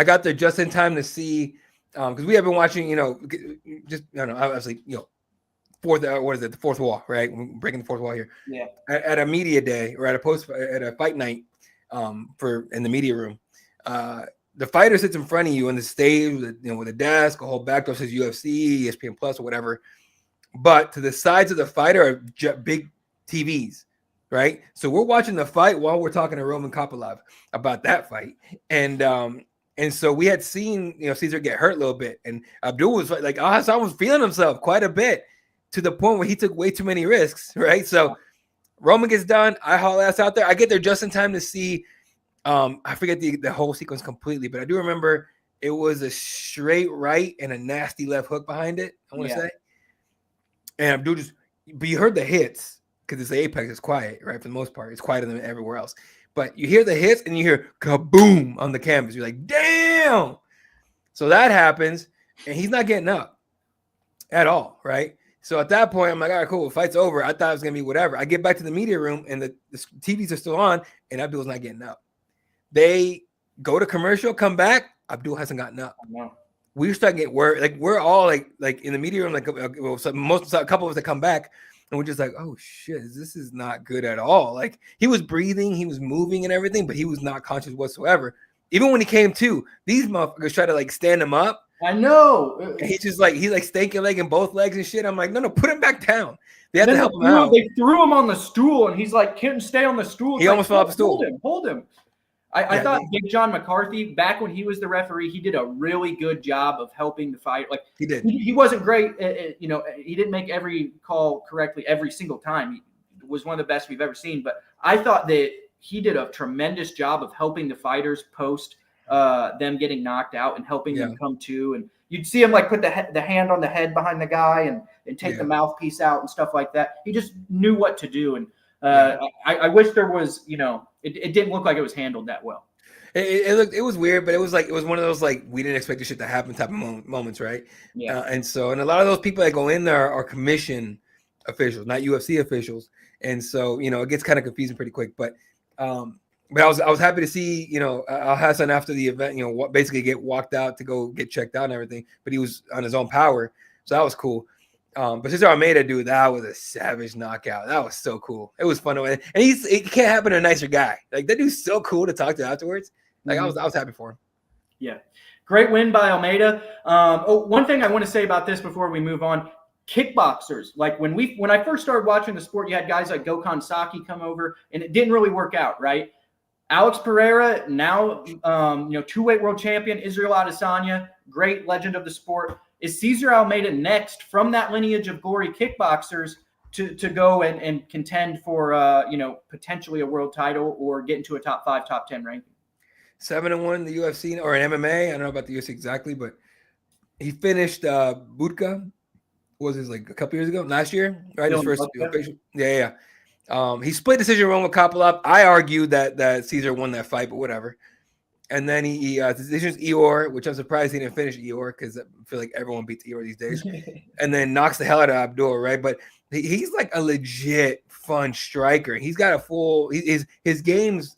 S3: got there just in time to see, because we have been watching, obviously, the fourth wall, right? We're breaking the fourth wall here.
S2: Yeah.
S3: At a media day or at a fight night, in the media room, the fighter sits in front of you on the stage with a desk, a whole backdrop says UFC, ESPN Plus, or whatever. But to the sides of the fighter are big TVs, right? So we're watching the fight while we're talking to Roman Kopylov about that fight, and so we had seen Cesar get hurt a little bit, and Abdul was like Al Hassan was feeling himself quite a bit to the point where he took way too many risks, right? So Roman gets done, I haul ass out there, I get there just in time to see. I forget the whole sequence completely, but I do remember it was a straight right and a nasty left hook behind it, I want to say. And Abdul but you heard the hits because it's the Apex, it's quiet, right? For the most part, it's quieter than everywhere else. But you hear the hits and you hear kaboom on the canvas. You're like, damn. So that happens, and he's not getting up at all, right? So at that point, I'm like, all right, cool. The fight's over. I thought it was going to be whatever. I get back to the media room, and the TVs are still on, and Abdul's not getting up. They go to commercial, come back. Abdul hasn't gotten up. We start getting worried. We're all like in the media room, a couple of us that come back, and we're just like, oh shit, this is not good at all. Like, he was breathing, he was moving and everything, but he was not conscious whatsoever. Even when he came to, these motherfuckers try to stand him up.
S2: I know.
S3: And he's stanky legging both legs and shit. I'm like, no, put him back down. They have to help him out.
S2: They threw him on the stool, and he's like, couldn't stay on the stool.
S3: He almost fell off the stool.
S2: Hold him. I thought Big John McCarthy, back when he was the referee, he did a really good job of helping the fight. Like,
S3: he did.
S2: He wasn't great. He didn't make every call correctly every single time. He was one of the best we've ever seen. But I thought that he did a tremendous job of helping the fighters post them getting knocked out and helping them come to. And you'd see him put the hand on the head behind the guy and take the mouthpiece out and stuff like that. He just knew what to do. And I wish there was, it didn't look like it was handled that well.
S3: It was weird, but it was one of those we didn't expect this shit to happen type of moments, right?
S2: Yeah.
S3: And a lot of those people that go in there are commission officials, not UFC officials, and so it gets kind of confusing pretty quick. But I was happy to see Al Hassan after the event basically get walked out to go get checked out and everything, but he was on his own power, so that was cool. But Cesar Almeida, dude, that was a savage knockout. That was so cool. It was fun to win. And it can't happen to a nicer guy. That dude's so cool to talk to afterwards. I was happy for him.
S2: Yeah. Great win by Almeida. One thing I want to say about this before we move on, kickboxers. When I first started watching the sport, you had guys like Gokhan Saki come over, and it didn't really work out, right? Alex Pereira, now two-weight world champion, Israel Adesanya, great legend of the sport. Is Cesar Almeida next from that lineage of gory kickboxers to go and contend for potentially a world title or get into a top 5, top 10 ranking?
S3: 7-1 in the UFC or in MMA. I don't know about the UFC exactly, but he finished Budka. Was his a couple years ago? Last year, right? His first official. Yeah. He split decision wrong with Kopylov. I argued that Cesar won that fight, but whatever. And then he decisions Eeyore, which I'm surprised he didn't finish Eeyore because I feel like everyone beats Eeyore these days. And then knocks the hell out of Abdul, right? But he's a legit fun striker. He's got a full his game's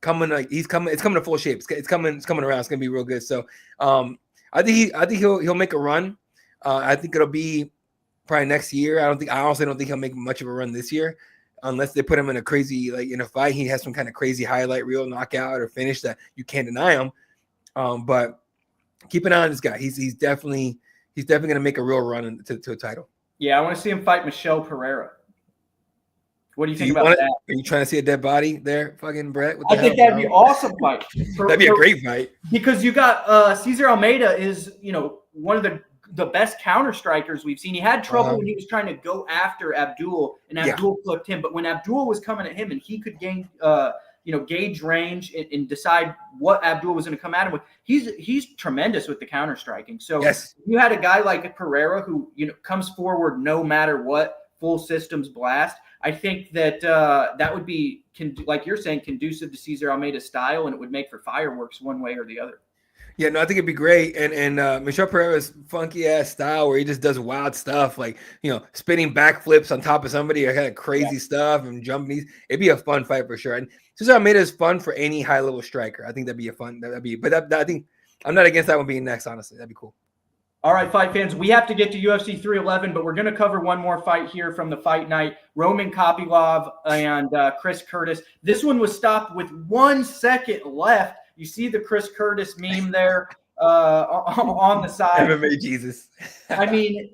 S3: coming it's coming to full shape. It's coming around. It's gonna be real good. So I think he'll make a run. I think it'll be probably next year. I honestly don't think he'll make much of a run this year, unless they put him in a crazy, like in a fight, he has some kind of crazy highlight reel knockout or finish that you can't deny him. But keep an eye on this guy. He's definitely going to make a real run to a title.
S2: Yeah, I want to see him fight Michelle Pereira. What do you think about that?
S3: Are you trying to see a dead body there, fucking Brett?
S2: I think that'd be awesome fight.
S3: That'd be a great fight.
S2: Because you got Cesar Almeida is, one of the best counter strikers we've seen. He had trouble when he was trying to go after Abdul, and Abdul flipped him. But when Abdul was coming at him and he could gain gauge range and decide what Abdul was going to come at him with, he's tremendous with the counter striking. So you had a guy like Pereira who comes forward no matter what, full systems blast. I think that that would be, like you're saying, conducive to Cesar Almeida's style, and it would make for fireworks one way or the other.
S3: Yeah, no, I think it'd be great. And Michelle Pereira's funky ass style, where he just does wild stuff, like spinning backflips on top of somebody, or kind of crazy stuff and jumping. It'd be a fun fight for sure. And Cesar Almeida is fun for any high level striker. I think that'd be a fun. I think I'm not against that one being next. Honestly, that'd be cool.
S2: All right, fight fans, we have to get to UFC 311, but we're going to cover one more fight here from the fight night. Roman Kopylov and Chris Curtis. This one was stopped with 1 second left. You see the Chris Curtis meme there on the side.
S3: MMA Jesus.
S2: I mean,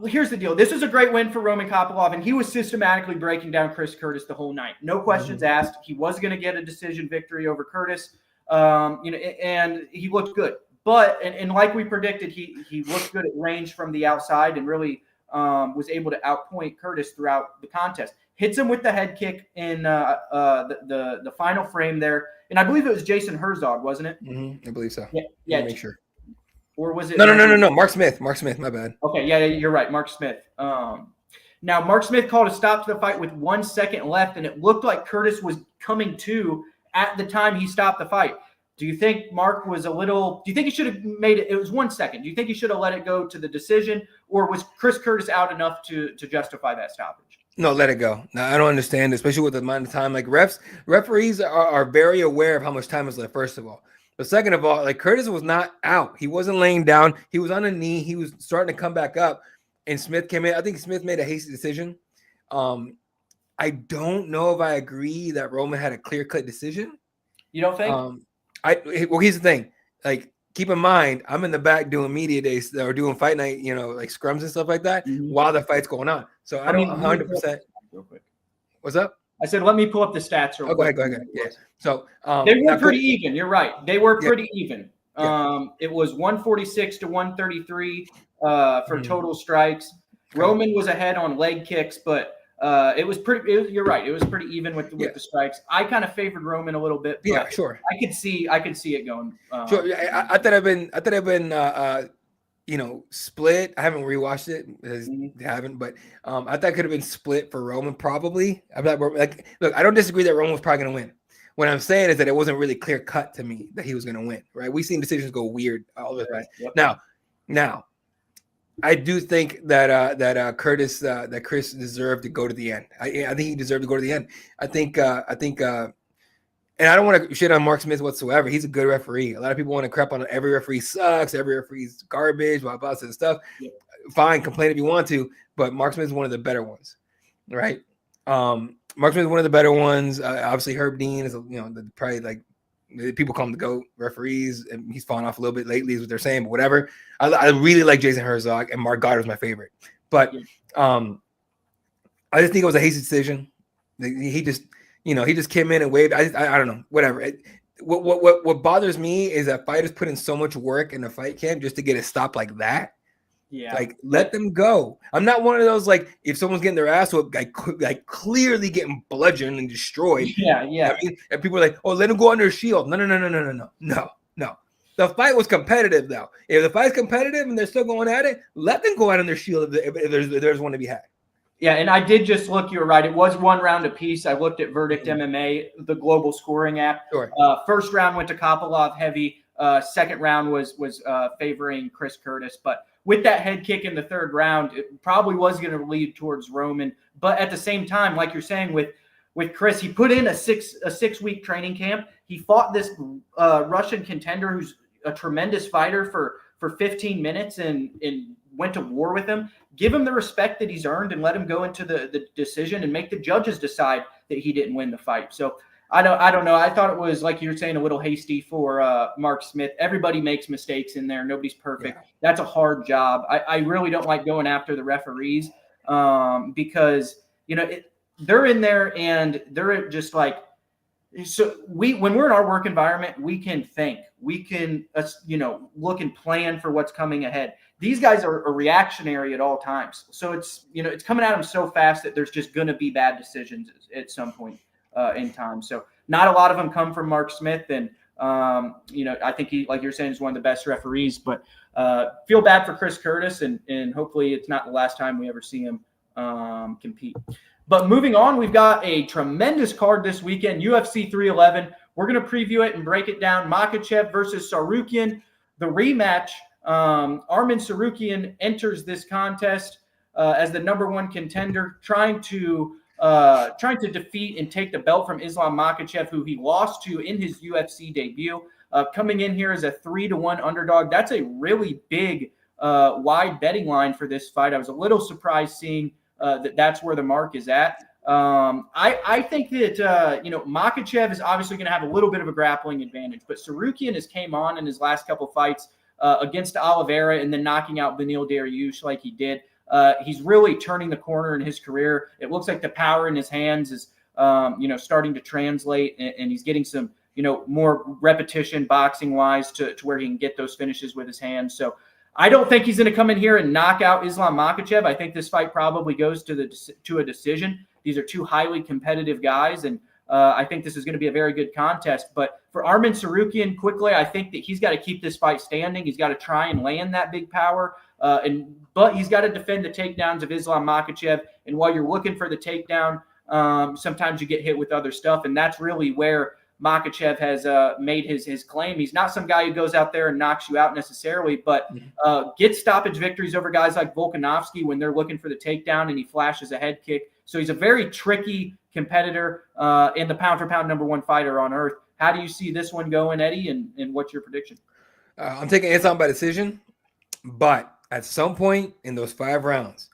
S2: here's the deal. This is a great win for Roman Kopylov, and he was systematically breaking down Chris Curtis the whole night. No questions asked. He was going to get a decision victory over Curtis, and he looked good. But and like we predicted, he looked good at range from the outside and really was able to outpoint Curtis throughout the contest. Hits him with the head kick in the final frame there, and I believe it was Jason Herzog, wasn't it?
S3: I believe so.
S2: Yeah.
S3: Make sure.
S2: Or was it?
S3: No. Mark Smith. My bad.
S2: Okay, yeah, you're right. Mark Smith. Now Mark Smith called a stop to the fight with 1 second left, and it looked like Curtis was coming to at the time he stopped the fight. Do you think Mark was do you think he should have made it? It was 1 second. Do you think he should have let it go to the decision, or was Chris Curtis out enough to justify that stoppage?
S3: No, let it go. Now, I don't understand, especially with the amount of time. Like referees are very aware of how much time is left, first of all. But second of all, like Curtis was not out. He wasn't laying down. He was on a knee. He was starting to come back up, and Smith came in. I think Smith made a hasty decision. I don't know if I agree that Roman had a clear-cut decision.
S2: You don't think?
S3: Well, here's the thing. Like, keep in mind, I'm in the back doing media days or doing fight night, like scrums and stuff like that while the fight's going on. So I don't 100%. Real quick. What's up?
S2: I said, let me pull up the stats real quick.
S3: Go ahead. Yeah. So
S2: they were pretty even. You're right. They were pretty even. It was 146 to 133 for total strikes. Roman was ahead on leg kicks, but it was pretty. You're right. It was pretty even with the strikes. I kind of favored Roman a little bit. But
S3: yeah, sure.
S2: I could see it going.
S3: Sure. I thought I've been split. I haven't rewatched it. I haven't, but I thought it could have been split for Roman probably. I'm not like, look, I don't disagree that Roman was probably going to win. What I'm saying is that it wasn't really clear cut to me that he was going to win. Right? We've seen decisions go weird all the time. Yep. Now. I do think that Chris deserved to go to the end. I think he deserved to go to the end. I think, and I don't want to shit on Mark Smith whatsoever. He's a good referee. A lot of people want to crap on every referee sucks, every referee's garbage, blah blah and stuff. Yeah. Fine, complain if you want to, but Mark Smith is one of the better ones, right? Mark Smith is one of the better ones. Obviously, Herb Dean is probably like. People call him the GOAT referees, and he's fallen off a little bit lately, is what they're saying, but whatever. I really like Jason Herzog, and Mark Goddard was my favorite. But I just think it was a hasty decision. He just came in and waved. I don't know, whatever. What bothers me is that fighters put in so much work in the fight camp just to get a stop like that. Yeah, like let them go. I'm not one of those like if someone's getting their ass whooped, like clearly getting bludgeoned and destroyed.
S2: Yeah.
S3: I mean, and people are like, "Oh, let him go under a shield." No. The fight was competitive, though. If the fight's competitive and they're still going at it, let them go out on their shield if there's one to be had.
S2: Yeah, and I did just look. You were right. It was 1 round apiece. I looked at Verdict MMA, the global scoring app.
S3: Sure.
S2: First round went to Kopylov heavy. Second round was favoring Chris Curtis, but with that head kick in the third round, it probably was going to lead towards Roman. But at the same time, like you're saying with Chris, he put in a 6-week training camp. He fought this Russian contender who's a tremendous fighter for 15 minutes and went to war with him. Give him the respect that he's earned and let him go into the decision and make the judges decide that he didn't win the fight. So I don't know. I thought it was, like you were saying, a little hasty for Mark Smith. Everybody makes mistakes in there. Nobody's perfect. Yeah. That's a hard job. I really don't like going after the referees because, they're in there and they're just like, so when we're in our work environment, we can think, we can, look and plan for what's coming ahead. These guys are reactionary at all times. So it's coming at them so fast that there's just going to be bad decisions at some point in time. So not a lot of them come from Mark Smith. And, I think he, like you're saying, is one of the best referees, but feel bad for Chris Curtis and hopefully it's not the last time we ever see him compete. But moving on, we've got a tremendous card this weekend, UFC 311. We're going to preview it and break it down. Makhachev versus Tsarukyan, the rematch. Arman Tsarukyan enters this contest as the number one contender, trying to defeat and take the belt from Islam Makhachev, who he lost to in his UFC debut. Coming in here as a 3-1 underdog. That's a really big, wide betting line for this fight. I was a little surprised seeing that's where the mark is at. I think that, Makhachev is obviously going to have a little bit of a grappling advantage, but Tsarukyan has came on in his last couple fights against Oliveira and then knocking out Beneil Dariush like he did. He's really turning the corner in his career. It looks like the power in his hands is, starting to translate, and he's getting some, more repetition boxing wise to where he can get those finishes with his hands. So I don't think he's going to come in here and knock out Islam Makhachev. I think this fight probably goes to a decision. These are two highly competitive guys, and I think this is going to be a very good contest. But for Arman Tsarukyan, quickly, I think that he's got to keep this fight standing. He's got to try and land that big power, but he's got to defend the takedowns of Islam Makhachev. And while you're looking for the takedown, sometimes you get hit with other stuff, and that's really where Makhachev has made his claim. He's not some guy who goes out there and knocks you out necessarily, but gets stoppage victories over guys like Volkanovski when they're looking for the takedown and he flashes a head kick. So he's a very tricky competitor and the pound-for-pound number one fighter on earth. How do you see this one going, Eddie, and what's your prediction?
S3: I'm taking Islam by decision, but at some point in those 5 rounds,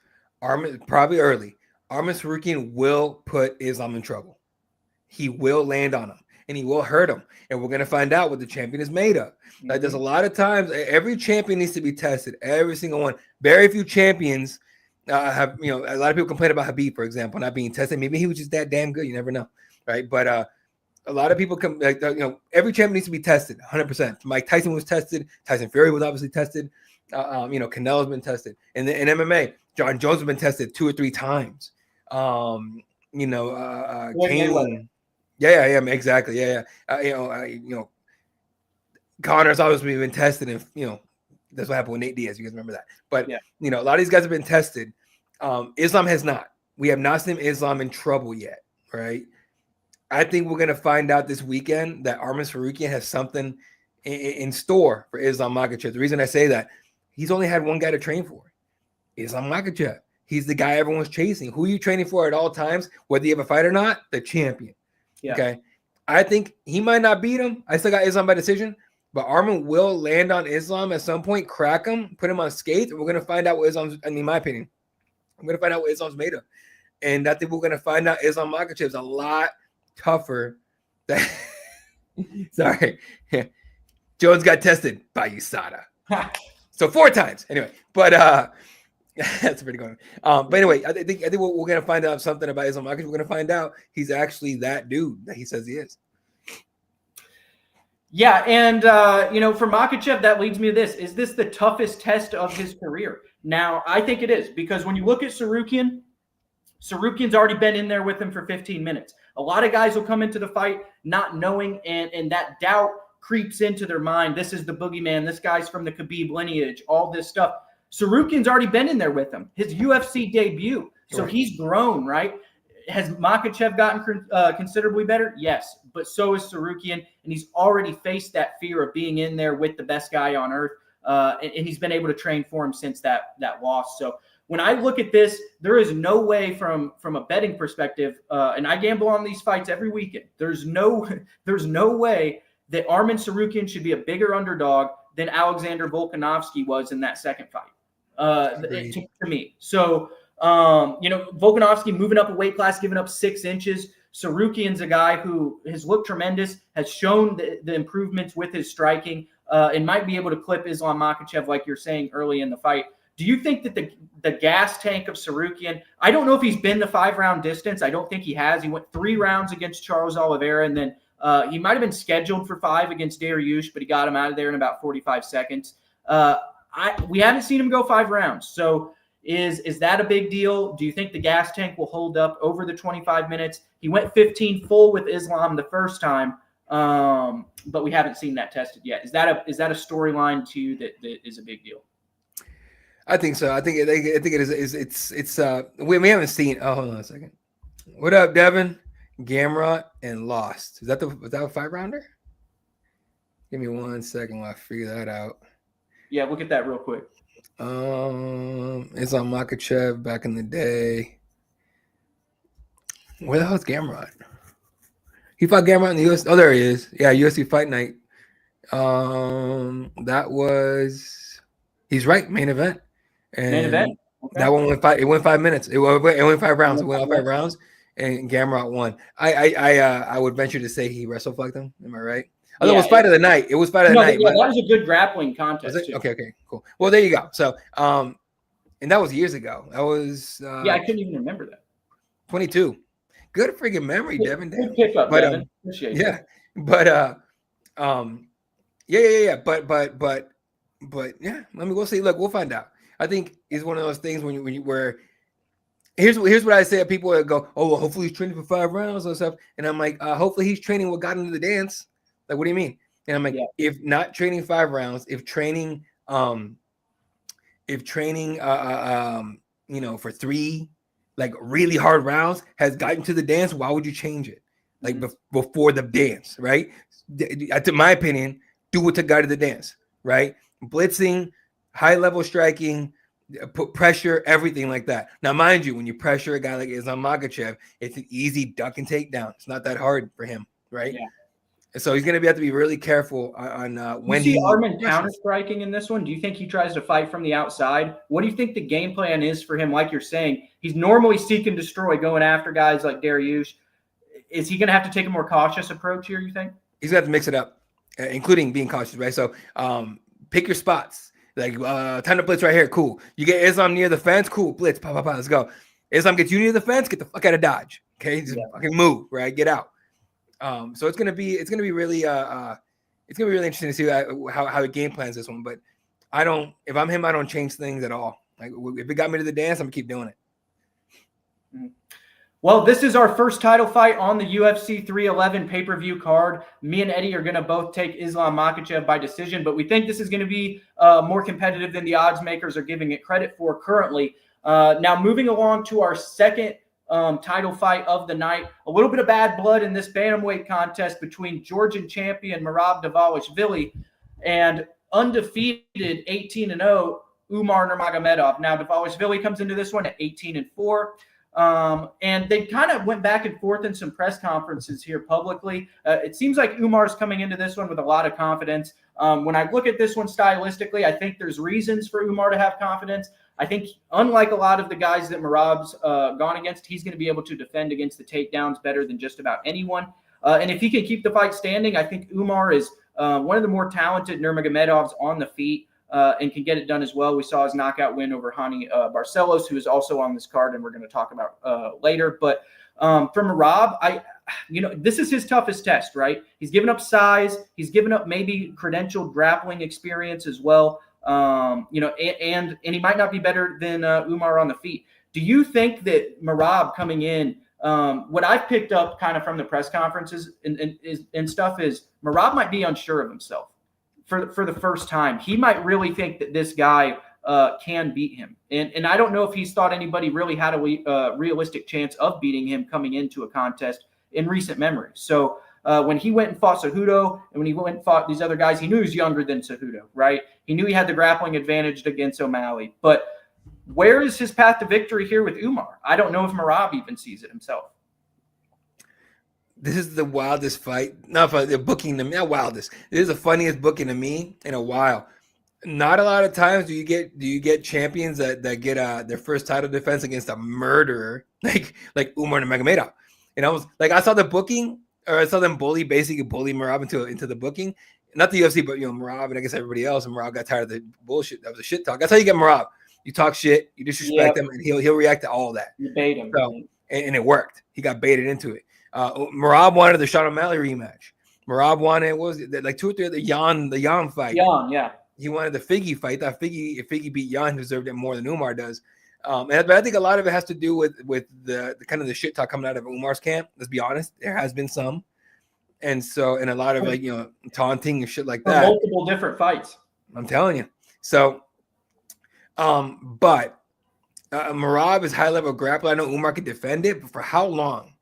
S3: probably early, Arman Tsarukyan will put Islam in trouble. He will land on him. And he will hurt him. And we're going to find out what the champion is made of. Like, there's a lot of times, every champion needs to be tested. Every single one. Very few champions have, a lot of people complain about Khabib, for example, not being tested. Maybe he was just that damn good. You never know. Right. But a lot of people every champion needs to be tested 100%. Mike Tyson was tested. Tyson Fury was obviously tested. Canelo's been tested. And in MMA, John Jones has been tested 2 or 3 times. Canelan. Yeah, exactly. Yeah. Connor's obviously been tested, and that's what happened with Nate Diaz. You guys remember that? But a lot of these guys have been tested. Islam has not. We have not seen Islam in trouble yet, right? I think we're gonna find out this weekend that Arman Tsarukyan has something in store for Islam Makhachev. The reason I say that, he's only had one guy to train for, Islam Makhachev. He's the guy everyone's chasing. Who are you training for at all times, whether you have a fight or not? The champion. Yeah. Okay. I think he might not beat him. I still got Islam by decision, but Arman will land on Islam at some point, crack him, put him on skates, and we're going to find out what Islam's, in my opinion, I'm going to find out what Islam's made of. And I think we're going to find out Islam Makhachev is a lot tougher. Sorry. Jones got tested by USADA. So 4 times. Anyway, but that's pretty good. But anyway, I think we're going to find out something about Islam Makhachev. We're going to find out he's actually that dude that he says he is.
S2: Yeah, and for Makhachev, that leads me to this. Is this the toughest test of his career? Now, I think it is, because when you look at Tsarukyan's already been in there with him for 15 minutes. A lot of guys will come into the fight not knowing, and that doubt creeps into their mind. This is the boogeyman. This guy's from the Khabib lineage, all this stuff. Tsarukyan's already been in there with him, his UFC debut. So he's grown, right? Has Makhachev gotten considerably better? Yes, but so is Tsarukyan, and he's already faced that fear of being in there with the best guy on earth, and he's been able to train for him since that loss. So when I look at this, there is no way from a betting perspective, and I gamble on these fights every weekend. There's no way that Arman Tsarukyan should be a bigger underdog than Alexander Volkanovski was in that second fight. to me. So, Volkanovski moving up a weight class, giving up 6 inches. Sarukian's a guy who has looked tremendous, has shown the improvements with his striking, and might be able to clip Islam Makhachev like you're saying early in the fight. Do you think that the gas tank of Sarukian, I don't know if he's been the 5-round distance. I don't think he has. He went 3 rounds against Charles Oliveira, and then he might have been scheduled for 5 against Dariush, but he got him out of there in about 45 seconds. We haven't seen him go 5 rounds. So is that a big deal? Do you think the gas tank will hold up over the 25 minutes? He went 15 full with Islam the first time, but we haven't seen that tested yet. Is that a storyline to you that is a big deal?
S3: I think so. I think it is. It's we haven't seen. Oh, hold on a second. What up, Devin? Gamrot and Lost. Was that a 5-rounder? Give me 1 second while I figure that out.
S2: Yeah, we'll get that real quick.
S3: It's on Makhachev back in the day. Where the hell is Gamrot? He fought Gamrot in the US. Oh, there he is. Yeah, UFC Fight Night. That was. He's right. Main event. And
S2: main event. Okay.
S3: That one went 5. It went 5 minutes. It went 5 rounds. It went all 5 rounds, and Gamrot won. I would venture to say he wrestle fucked him. Am I right? Although it was fight of the night. It was fight of the night.
S2: Yeah, that was a good grappling contest. Too.
S3: Okay, cool. Well, there you go. So, and that was years ago. That was
S2: I couldn't even remember that.
S3: 22. Good freaking memory, Devin.
S2: Good pickup,
S3: but,
S2: Devin. Appreciate it.
S3: Yeah, but yeah. But yeah. I mean, we'll see. Look, we'll find out. I think it's one of those things when you where. Here's what I say. People that go, oh, well, hopefully he's training for 5 rounds and stuff, and I'm like, hopefully he's training what got into the dance. Like, what do you mean? And I'm like, if not training 5 rounds, if training, for 3 like really hard rounds has gotten to the dance, why would you change it? Like before the dance, right? To my opinion, do what to guide the dance, right? Blitzing, high level striking, put pressure, everything like that. Now, mind you, when you pressure a guy like Islam Makhachev, it's an easy duck and takedown. It's not that hard for him, right? Yeah. So he's going to have to be really careful on when
S2: you see Arman counter striking in this one. Do you think he tries to fight from the outside? What do you think the game plan is for him? Like you're saying, he's normally seek and destroy, going after guys like Dariush. Is he going to have to take a more cautious approach here, you think?
S3: He's going to have to mix it up, including being cautious, right? So pick your spots. Like time to blitz right here, cool. You get Islam near the fence, cool. Blitz, pop, let's go. Islam gets you near the fence, get the fuck out of Dodge. Okay, just fucking move, right? Get out. So it's gonna be really interesting to see how he game plans this one. But if I'm him, I don't change things at all. Like if it got me to the dance, I'm gonna keep doing it.
S2: Well, this is our first title fight on the UFC 311 pay-per-view card. Me and Eddie are going to both take Islam Makhachev by decision, but we think this is going to be more competitive than the odds makers are giving it credit for currently. Now, moving along to our second title fight of the night, a little bit of bad blood in this bantamweight contest between Georgian champion Merab Dvalishvili and undefeated 18-0 Umar Nurmagomedov. Now, Dvalishvili comes into this one at 18-4. And they kind of went back and forth in some press conferences here publicly. It seems like Umar's coming into this one with a lot of confidence. When I look at this one stylistically, I think there's reasons for Umar to have confidence. I think unlike a lot of the guys that Merab's gone against, he's going to be able to defend against the takedowns better than just about anyone. And if he can keep the fight standing, I think Umar is one of the more talented Nurmagomedovs on the feet. And can get it done as well. We saw his knockout win over Hani Barcelos, who is also on this card, and we're going to talk about later. But from Merab, this is his toughest test, right? He's given up size. He's given up maybe credentialed grappling experience as well. And he might not be better than Umar on the feet. Do you think that Merab coming in, what I've picked up kind of from the press conferences and stuff is Merab might be unsure of himself. For the first time, he might really think that this guy can beat him, and I don't know if he's thought anybody really had a realistic chance of beating him coming into a contest in recent memory. So when he went and fought Cejudo, and when he went and fought these other guys, he knew he was younger than Cejudo, right? He knew he had the grappling advantage against O'Malley, but where is his path to victory here with Umar? I don't know if Merab even sees it himself.
S3: This is the wildest fight. Not the booking to me, not wildest. This is the funniest booking to me in a while. Not a lot of times do you get champions that get their first title defense against a murderer like Umar Nurmagomedov. And I was like, I saw the booking, or I saw them bully Merab into the booking. Not the UFC, but Merab and I guess everybody else. And Merab got tired of the bullshit. That was a shit talk. That's how you get Merab. You talk shit, you disrespect him, and he'll react to all that.
S2: You bait him.
S3: So, and it worked. He got baited into it. Merab wanted the Sean O'Malley rematch. Merab wanted, what was it, like 2 or 3 of the Jan fight.
S2: Jan, yeah.
S3: He wanted the Figgy fight. Thought if Figgy beat Jan, he deserved it more than Umar does. But I think a lot of it has to do with the kind of the shit talk coming out of Umar's camp. Let's be honest, there has been some, and a lot of taunting and shit like that.
S2: Multiple different fights.
S3: I'm telling you. So, but Merab is high level grappler. I know Umar can defend it, but for how long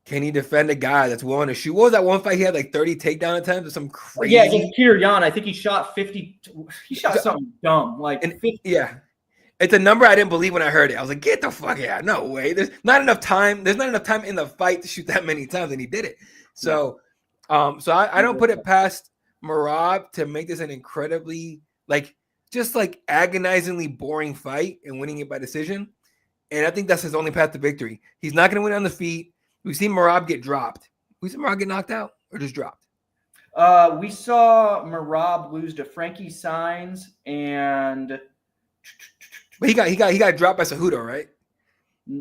S3: can he defend a guy that's willing to shoot? What was that one fight he had, like 30 takedown attempts or some crazy?
S2: Yeah, against Peter Yan, I think he shot 50. He shot something dumb, like 50.
S3: Yeah. It's a number I didn't believe when I heard it. I was like, get the fuck out. No way. There's not enough time. There's not enough time in the fight to shoot that many times, and he did it. So, I don't put it past Merab to make this an incredibly, just agonizingly boring fight and winning it by decision. And I think that's his only path to victory. He's not going to win on the feet. We've seen Merab get dropped. We've seen Merab get knocked out or just dropped.
S2: We saw Merab lose to Frankie Saenz, and
S3: but he got dropped by Cejudo, right?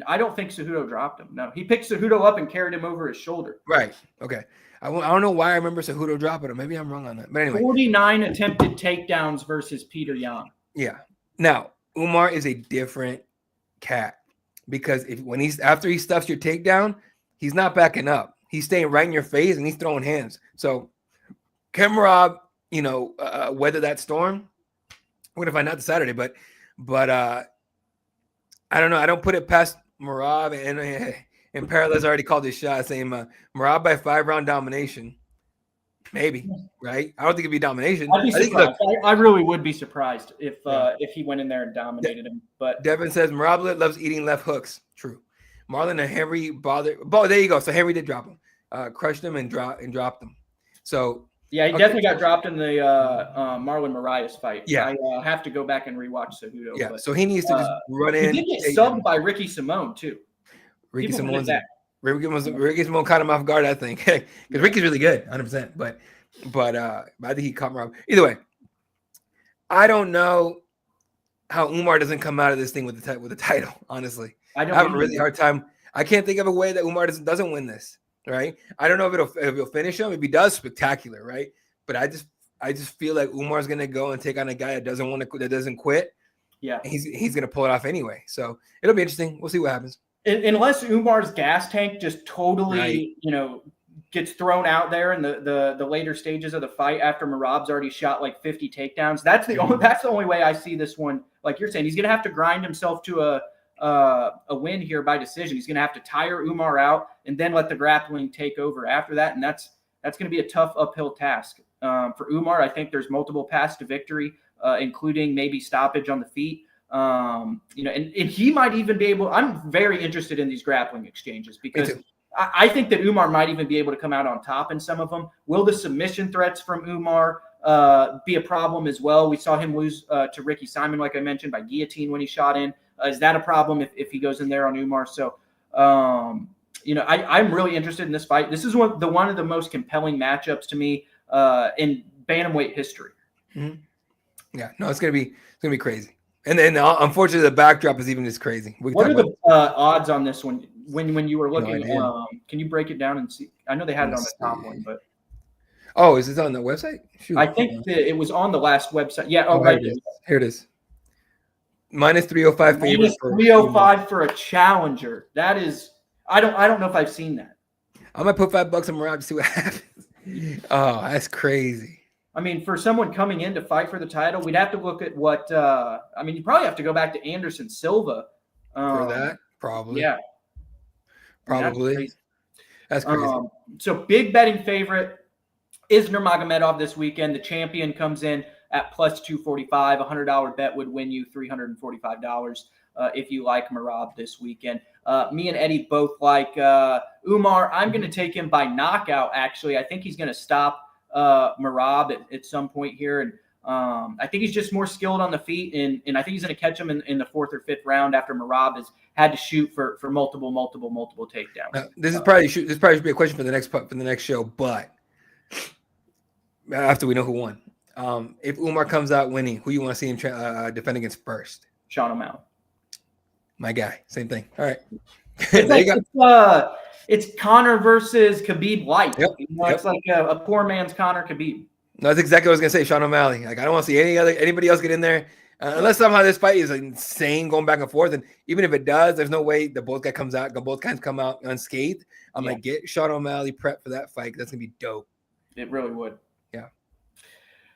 S2: I don't think Cejudo dropped him. No, he picked Cejudo up and carried him over his shoulder.
S3: Right. Okay. I don't know why I remember Cejudo dropping him. Maybe I'm wrong on that. But anyway,
S2: 49 attempted takedowns versus Peter Yan.
S3: Yeah. Now Umar is a different cat because after he stuffs your takedown, he's not backing up. He's staying right in your face and he's throwing hands. So can Merab, weather that storm? We're gonna find out this Saturday, but I don't know. I don't put it past Merab, and Parallel's already called his shot, saying Merab by 5-round domination. Maybe, right? I don't think it'd be domination.
S2: I'd be surprised. I really would be surprised if he went in there and dominated him. But
S3: Devin says Merab loves eating left hooks. True. Marlon and Henry there you go. So Henry did drop him, crushed him and dropped him. So
S2: yeah, he definitely got dropped in the Marlon Moraes fight.
S3: Yeah,
S2: I have to go back and rewatch Cejudo.
S3: Yeah,
S2: but,
S3: so he needs to just run in.
S2: He did get subbed by Ricky Simone too.
S3: Ricky Simone caught him off guard, I think, because Ricky's really good, 100%. But I think he caught Merab. Either way, I don't know how Umar doesn't come out of this thing with the title. Honestly, I have a really hard time. I can't think of a way that Umar doesn't win this. Right? I don't know if it'll finish him. If he does, spectacular, right? But I just feel like Umar's gonna go and take on a guy that doesn't quit.
S2: Yeah,
S3: and he's gonna pull it off anyway. So it'll be interesting. We'll see what happens.
S2: Unless Umar's gas tank just totally, gets thrown out there in the later stages of the fight after Merab's already shot like 50 takedowns. That's the only way I see this one. Like you're saying, he's gonna have to grind himself to a win here by decision. He's going to have to tire Umar out and then let the grappling take over after that. And that's going to be a tough uphill task. For Umar, I think there's multiple paths to victory, including maybe stoppage on the feet. And he might even be able, I'm very interested in these grappling exchanges because I think that Umar might even be able to come out on top in some of them. Will the submission threats from Umar be a problem as well? We saw him lose to Ricky Simon, like I mentioned, by guillotine when he shot in. Is that a problem if he goes in there on Umar? So, I'm really interested in this fight. This is one of the most compelling matchups to me in bantamweight history.
S3: Mm-hmm. Yeah, no, it's gonna be crazy. And then unfortunately, the backdrop is even as crazy.
S2: What are the odds on this one? When you were looking, can you break it down and see? I know they had it on the top one, but
S3: is it on the website? Shoot.
S2: I think that it was on the last website. Yeah, right there.
S3: Here it is. Minus 305 favorite.
S2: Minus 305 for a challenger. That is, I don't know if I've seen that.
S3: I'm gonna put $5 on Merab to see what happens. Oh, that's crazy.
S2: I mean, for someone coming in to fight for the title, we'd have to look at what. You probably have to go back to Anderson Silva
S3: for that. Probably.
S2: Yeah.
S3: Probably. That's crazy.
S2: So big betting favorite is Nurmagomedov this weekend. The champion comes in at plus 245. $100 bet would win you $345 if you like Merab this weekend. Me and Eddie both like Umar. I'm going to take him by knockout, actually. I think he's going to stop Merab at some point here. And I think he's just more skilled on the feet, and I think he's going to catch him in the 4th or 5th round after Merab has had to shoot for multiple takedowns.
S3: This probably should be a question for the next show, but after we know who won, if Umar comes out winning, who you want to see him defend against first?
S2: Sean O'Malley.
S3: My guy, same thing. All right.
S2: It's Conor versus Khabib light.
S3: Yep.
S2: It's like a poor man's Conor Khabib.
S3: No, that's exactly what I was gonna say. Sean O'Malley. Like, I don't want to see anybody else get in there unless somehow this fight is insane, going back and forth. And even if it does, there's no way both guys come out unscathed. I'm like, get Sean O'Malley prepped for that fight. That's gonna be dope.
S2: It really would.
S3: Yeah.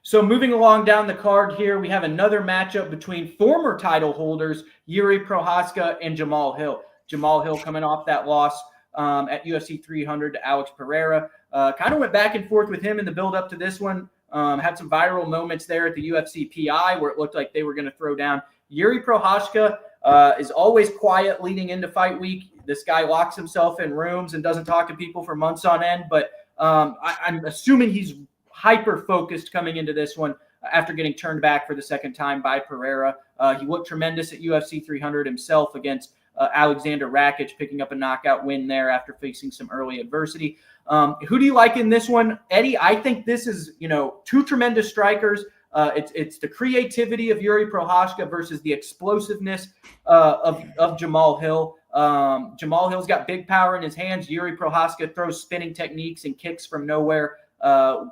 S2: So moving along down the card here, we have another matchup between former title holders Yuri Prochazka and Jamal Hill. Jamal Hill coming off that loss at UFC 300 to Alex Pereira. Kind of went back and forth with him in the build up to this one. Had some viral moments there at the UFC PI where it looked like they were going to throw down. Yuri Prochazka is always quiet leading into fight week. This guy locks himself in rooms and doesn't talk to people for months on end. But I'm assuming he's hyper-focused coming into this one after getting turned back for the second time by Pereira. He looked tremendous at UFC 300 himself against Alexander Rakic, picking up a knockout win there after facing some early adversity. Who do you like in this one, Eddie? I think this is, two tremendous strikers. It's the creativity of Yuri Prochazka versus the explosiveness of Jamal Hill. Jamal Hill's got big power in his hands. Yuri Prochazka throws spinning techniques and kicks from nowhere.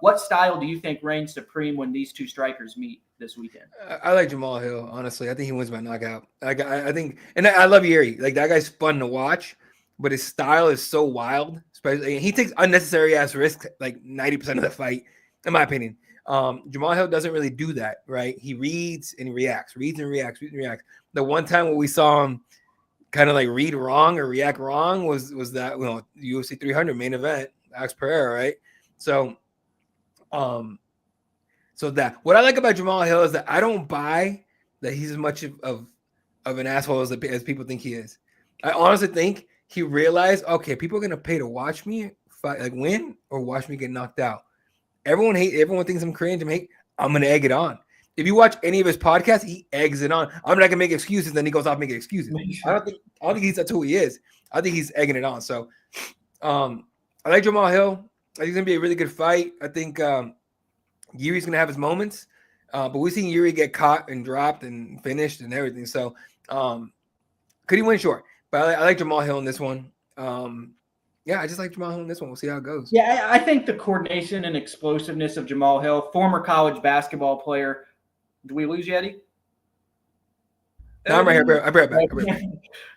S2: What style do you think reigns supreme when these two strikers meet this weekend?
S3: I like Jamal Hill, honestly. I think he wins by knockout. I think, and I love Yuri. Like, that guy's fun to watch, but his style is so wild. Especially, he takes unnecessary ass risks like 90% of the fight, in my opinion. Jamal Hill doesn't really do that, right? He reads and reacts. The one time when we saw him kind of like read wrong or react wrong was that UFC 300 main event, Alex Pereira, right? So that what I like about Jamal Hill is that I don't buy that he's as much of an asshole as people think he is. I honestly think he realized, okay, people are gonna pay to watch me fight, like win or watch me get knocked out. Everyone thinks I'm cringe. I'm gonna egg it on. If you watch any of his podcasts, he eggs it on. I'm not gonna make excuses, then he goes off making excuses. I don't think that's who he is. I think he's egging it on. So I like Jamal Hill. I think it's gonna be a really good fight. I think Yuri's gonna have his moments, but we've seen Yuri get caught and dropped and finished and everything. So could he win? Sure, but I like Jamal Hill in this one. I just like Jamal Hill in this one. We'll see how it goes.
S2: Yeah, I think the coordination and explosiveness of Jamal Hill, former college basketball player. Do we lose yet, Eddie?
S3: No, I'm right here. I'll be right back.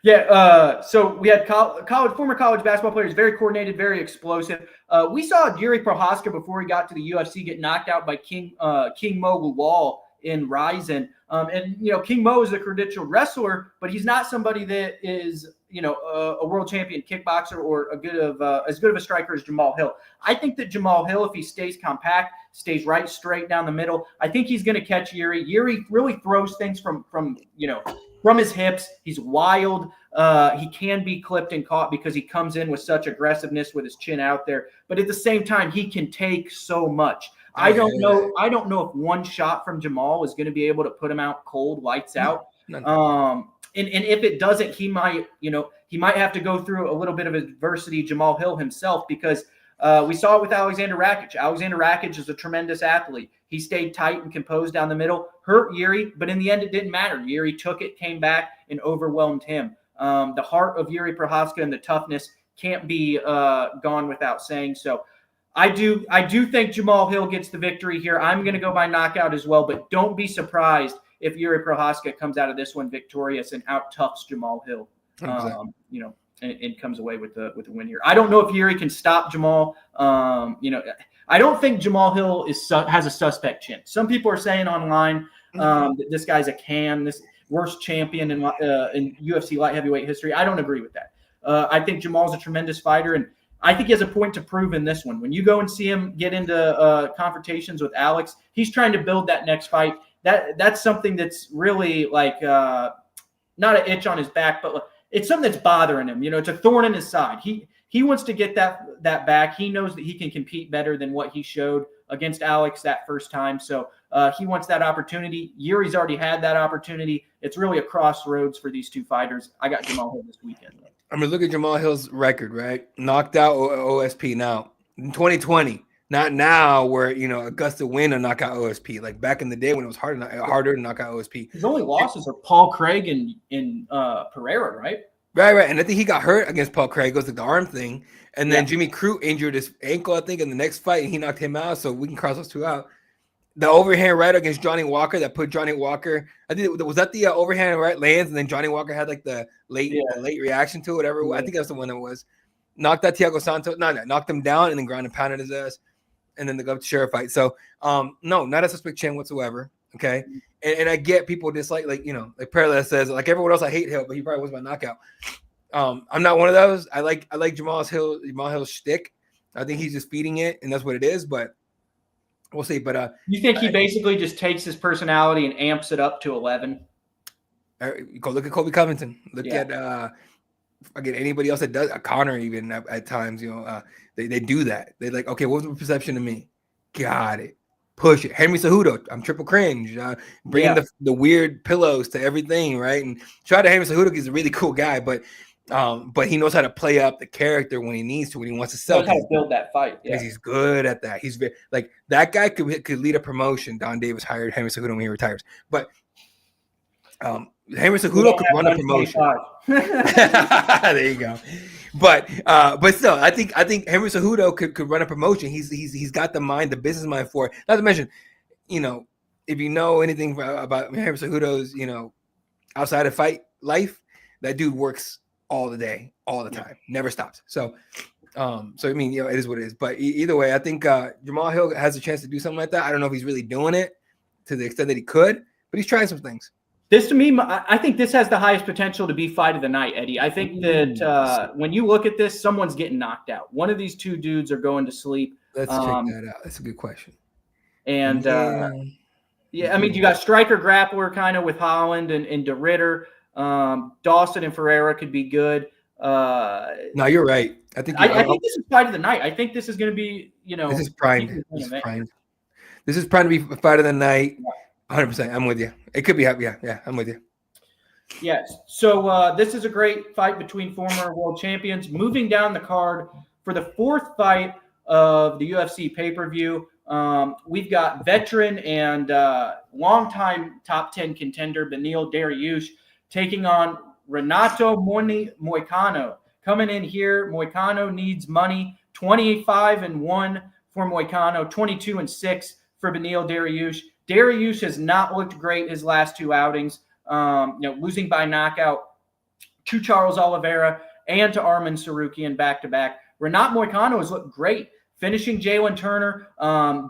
S2: Yeah. So we had former college basketball players, very coordinated, very explosive. We saw Yuri Prochazka before he got to the UFC get knocked out by King Mo Lawal in Ryzen. And King Mo is a credentialed wrestler, but he's not somebody that is a world champion kickboxer or as good of a striker as Jamal Hill. I think that Jamal Hill, if he stays compact, stays right straight down the middle, I think he's going to catch Yuri. Yuri really throws things from his hips. He's wild. He can be clipped and caught because he comes in with such aggressiveness with his chin out there. But at the same time, he can take so much. I don't know if one shot from Jamal is going to be able to put him out cold, lights out. And if it doesn't, he might have to go through a little bit of adversity, Jamal Hill himself, because we saw it with Alexander Rakic. Alexander Rakic is a tremendous athlete. He stayed tight and composed down the middle, hurt Yuri, but in the end, it didn't matter. Yuri took it, came back, and overwhelmed him. The heart of Yuri Prochazka and the toughness can't be gone without saying. So I do think Jamal Hill gets the victory here. I'm going to go by knockout as well, but don't be surprised if Yuri Prochazka comes out of this one victorious and out-toughs Jamal Hill, and comes away with the win here. I don't know if Yuri can stop Jamal. I don't think Jamal Hill has a suspect chin. Some people are saying online that this guy's a this worst champion in UFC light heavyweight history. I don't agree with that. I think Jamal's a tremendous fighter, and I think he has a point to prove in this one. When you go and see him get into confrontations with Alex, he's trying to build that next fight. That's something that's really like not an itch on his back, but it's something that's bothering him. It's a thorn in his side. He wants to get that back. He knows that he can compete better than what he showed against Alex that first time. So He wants that opportunity. Yuri's already had that opportunity. It's really a crossroads for these two fighters. I got Jamal Hill this weekend.
S3: I mean, look at Jamal Hill's record, right? Knocked out OSP now in 2020. Not now where, Augusta win and knock out OSP. Like back in the day when it was harder to knock out OSP.
S2: His only losses are Paul Craig and Pereira, right?
S3: Right. And I think he got hurt against Paul Craig. It was like the arm thing. And then Jimmy Crute injured his ankle, I think, in the next fight, and he knocked him out. So we can cross those two out. The overhand right against Johnny Walker that put Johnny Walker. I think was that the overhand right lands, and then Johnny Walker had like the late reaction to it. Whatever. Yeah. I think that's the one that was knocked out Thiago Santos. Knocked him down and then ground and pounded his ass, and then they go up to Sheriff fight. So no, not a suspect chin whatsoever. Okay, and I get people dislike like Parallel says like everyone else I hate Hill, but he probably was my knockout. I'm not one of those. I like Jamal Hill's shtick. I think he's just feeding it, and that's what it is. But we'll see. But
S2: you think he basically just takes his personality and amps it up to 11?
S3: Go look at Colby Covington. Look at again anybody else that does. Connor even at times. They do that. They like, okay, what was the perception of me? Got it. Push it. Henry Cejudo, I'm triple cringe. Bringing the weird pillows to everything, right? And shout out to Henry Cejudo. He's a really cool guy, but he knows how to play up the character when he needs to, when he wants to sell.
S2: Knows how to build that fight. Yeah.
S3: He's good at that. He's very, like that guy could lead a promotion. Don Davis hired Henry Cejudo when he retires, but Henry Cejudo could run a promotion. There you go. But still, I think Henry Cejudo could run a promotion. He's got the mind, the business mind for it. Not to mention, if you know anything about Henry Cejudo's, outside of fight life, that dude works all the day, all the time, never stops. So I mean, it is what it is. But either way, I think Jamal Hill has a chance to do something like that. I don't know if he's really doing it to the extent that he could, but he's trying some things.
S2: This, to me, I think this has the highest potential to be fight of the night, Eddie. I think that when you look at this, someone's getting knocked out. One of these two dudes are going to sleep.
S3: Let's check that out. That's a good question.
S2: And, I mean, you got striker grappler kind of with Holland and De Ritter. Dawson and Ferreira could be good.
S3: No, you're right. I think
S2: this is fight of the night. I think this is going to be,
S3: This is primed. This is primed to be fight of the night. 100%. I'm with you. It could be. Yeah, I'm with you.
S2: Yes. So this is a great fight between former world champions. Moving down the card for the fourth fight of the UFC pay-per-view, we've got veteran and longtime top 10 contender Beneil Dariush taking on Renato Moicano. Coming in here, Moicano needs money. 25-1 for Moicano, 22-6 for Beneil Dariush. Dariush has not looked great his last two outings, losing by knockout to Charles Oliveira and to Arman Sarukian back-to-back. Renat Moicano has looked great, finishing Jalen Turner,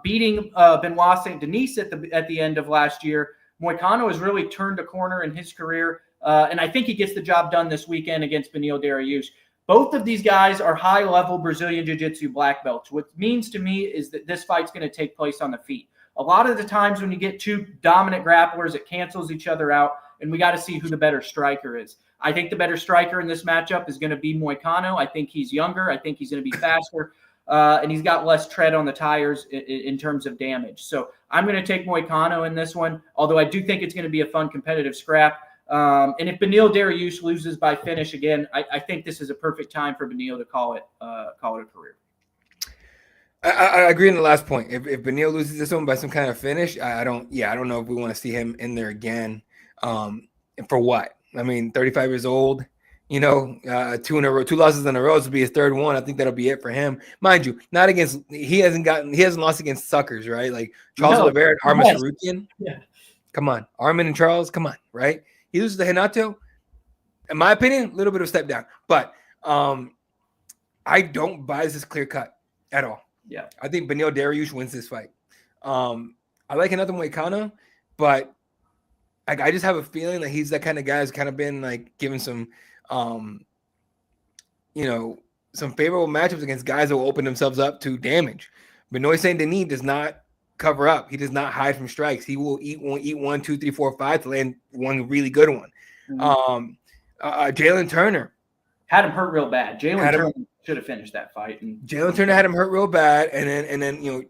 S2: beating Benoit St. Denis at the end of last year. Moicano has really turned a corner in his career, and I think he gets the job done this weekend against Beneil Dariush. Both of these guys are high-level Brazilian Jiu-Jitsu black belts. What it means to me is that this fight's going to take place on the feet. A lot of the times when you get two dominant grapplers, it cancels each other out, and we got to see who the better striker is. I think the better striker in this matchup is going to be Moicano. I think he's younger. I think he's going to be faster, and he's got less tread on the tires in terms of damage. So I'm going to take Moicano in this one, although I do think it's going to be a fun competitive scrap. And if Beneil Dariush loses by finish again, I think this is a perfect time for Beneil to call it a career.
S3: I agree on the last point. If Beneil loses this one by some kind of finish, I don't know if we want to see him in there again. For what? I mean, 35 years old, 2 losses in a row to be his third one. I think that'll be it for him. Mind you, he hasn't lost against suckers, right? Like Charles Oliveira and Arman Sarukian. Yeah. Come on. Arman and Charles, come on, right? He loses to Renato. In my opinion, a little bit of a step down. But I don't buy this clear cut at all.
S2: Yeah,
S3: I think Beneil Dariush wins this fight. I like Renato Moicano, but I just have a feeling that he's that kind of guy who's kind of been like given some, some favorable matchups against guys that will open themselves up to damage. Benoit Saint Denis does not cover up. He does not hide from strikes. He will eat 1, 2, 3, 4, 5 to land one really good one. Mm-hmm. Jalen Turner
S2: had him hurt real bad. Jalen Turner should have finished that fight. And
S3: Jalen Turner had him hurt real bad, and then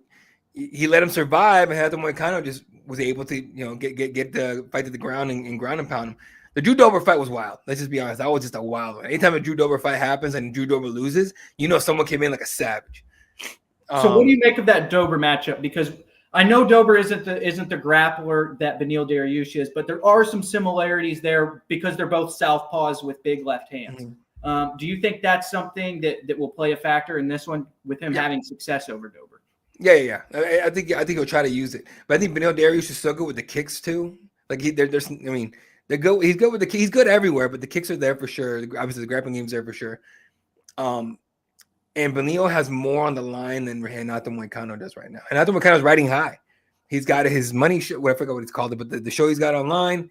S3: he let him survive, and Renato Moicano just was able to, get the fight to the ground and ground and pound him. The Drew Dober fight was wild. Let's just be honest. That was just a wild one. Anytime a Drew Dober fight happens and Drew Dober loses, someone came in like a savage.
S2: So what do you make of that Dober matchup? Because I know Dober isn't the grappler that Beneil Dariush is, but there are some similarities there because they're both southpaws with big left hands. Mm-hmm. Do you think that's something that will play a factor in this one with him having success over Dober?
S3: Yeah. I think he'll try to use it, but I think Beneil Dariush is so good with the kicks too. Like they're good. He's good with he's good everywhere, but the kicks are there for sure. Obviously, the grappling game's there for sure. And Beneil has more on the line than Renato Moicano does right now. Renato Moicano's riding high. He's got his money show. I forgot what it's called, but the show he's got online.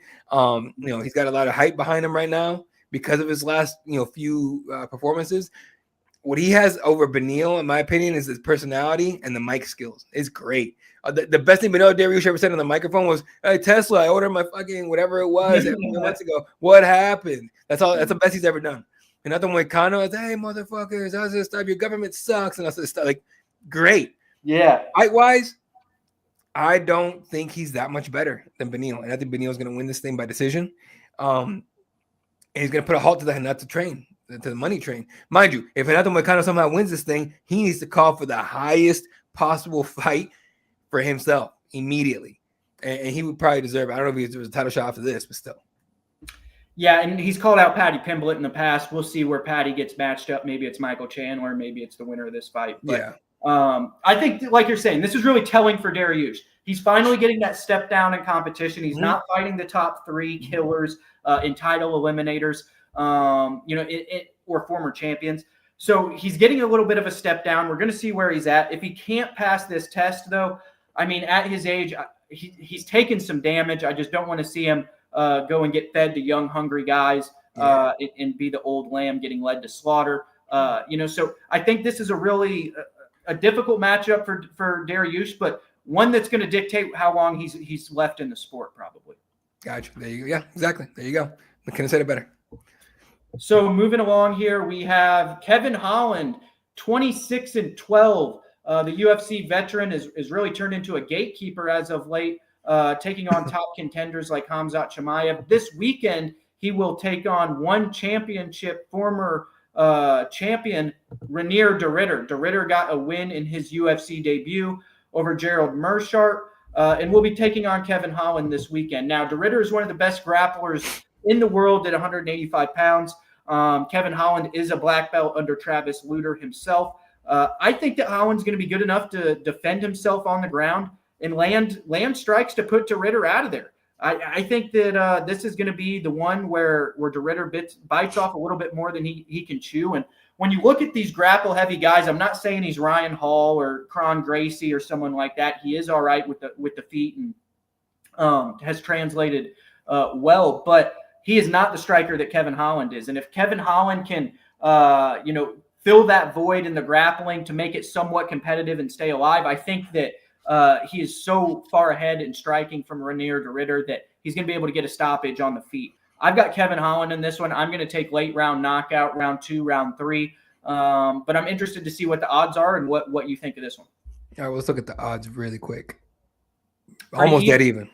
S3: He's got a lot of hype behind him right now because of his last few performances. What he has over Beneil, in my opinion, is his personality and the mic skills. It's great. The best thing Beneil Dariush ever said on the microphone was, "Hey Tesla, I ordered my fucking whatever it was a few months ago. What happened?" That's all. That's the best he's ever done. And Renato Moicano is, "Hey motherfuckers, how's this stuff? Your government sucks," and all this stuff. Like, great.
S2: Yeah.
S3: Height wise, I don't think he's that much better than Beneil, and I think Beneil's going to win this thing by decision. And he's going to put a halt to the Renato train, to the money train. Mind you, if Renato Moicano somehow wins this thing, he needs to call for the highest possible fight for himself immediately, and he would probably deserve it. I don't know if there was a title shot after this, but still.
S2: Yeah, and he's called out Paddy Pimblett in the past. We'll see where Paddy gets matched up. Maybe it's Michael Chandler. Maybe it's the winner of this fight. But, I think, like you're saying, this is really telling for Dariush. He's finally getting that step down in competition. He's not fighting the top three killers in title eliminators, or former champions. So he's getting a little bit of a step down. We're going to see where he's at. If he can't pass this test, though, I mean, at his age, he's taken some damage. I just don't want to see him go and get fed to young, hungry guys and be the old lamb getting led to slaughter. So I think this is a really a difficult matchup for Dariush, but one that's going to dictate how long he's left in the sport, probably.
S3: Gotcha. There you go. Yeah, exactly. There you go. I couldn't have said it better.
S2: So moving along here, we have Kevin Holland, 26-12. The UFC veteran is really turned into a gatekeeper as of late. Taking on top contenders like Khamzat Chimaev. This weekend, he will take on one championship former champion, Renier de Ridder. De Ridder got a win in his UFC debut over Gerald Meerschaert, and will be taking on Kevin Holland this weekend. Now, de Ridder is one of the best grapplers in the world at 185 pounds. Kevin Holland is a black belt under Travis Lutter himself. I think that Holland's going to be good enough to defend himself on the ground and land strikes to put de Ridder out of there. I think that this is going to be the one where de Ridder bites off a little bit more than he can chew. And when you look at these grapple-heavy guys, I'm not saying he's Ryan Hall or Kron Gracie or someone like that. He is all right with the feet and has translated well, but he is not the striker that Kevin Holland is. And if Kevin Holland can, fill that void in the grappling to make it somewhat competitive and stay alive, I think that he is so far ahead in striking from Renier de Ridder that he's going to be able to get a stoppage on the feet. I've got Kevin Holland in this one. I'm going to take late round knockout, round 2, round 3. But I'm interested to see what the odds are and what you think of this one.
S3: All right, let's look at the odds really quick. Almost dead even.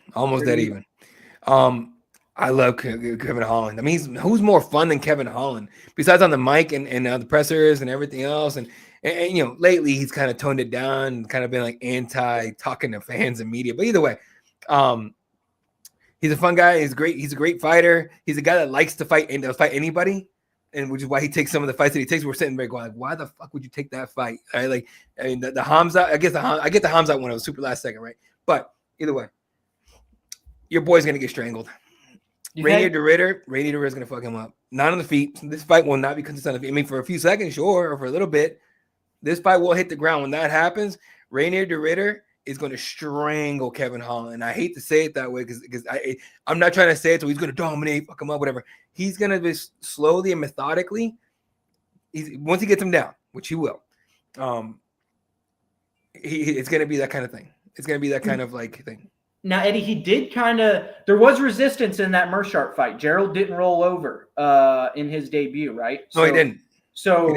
S3: I love Kevin Holland. I mean, who's more fun than Kevin Holland? Besides on the mic and the pressers and everything else. And lately he's kind of toned it down, kind of been like anti-talking to fans and media. But either way, he's a fun guy. He's great. He's a great fighter. He's a guy that likes to fight and to fight anybody, and which is why he takes some of the fights that he takes. We're sitting there going, like, why the fuck would you take that fight? Right? Like, I mean, the Khamzat. I get the Khamzat one. It was super last second, right? But either way, your boy's gonna get strangled. Renier de Ridder is gonna fuck him up. Not on the feet. This fight will not be consistent on the feet. I mean, for a few seconds, sure, or for a little bit. This fight will hit the ground. When that happens, Renier de Ridder is going to strangle Kevin Holland. I hate to say it that way because I'm not trying to say it so he's going to dominate, fuck him up, whatever. He's going to be slowly and methodically. Once he gets him down, which he will, it's going to be that kind of thing. It's going to be that kind of like thing.
S2: Now, Eddie, he did there was resistance in that Meerschaert fight. Gerald didn't roll over in his debut, right?
S3: No, he didn't.
S2: So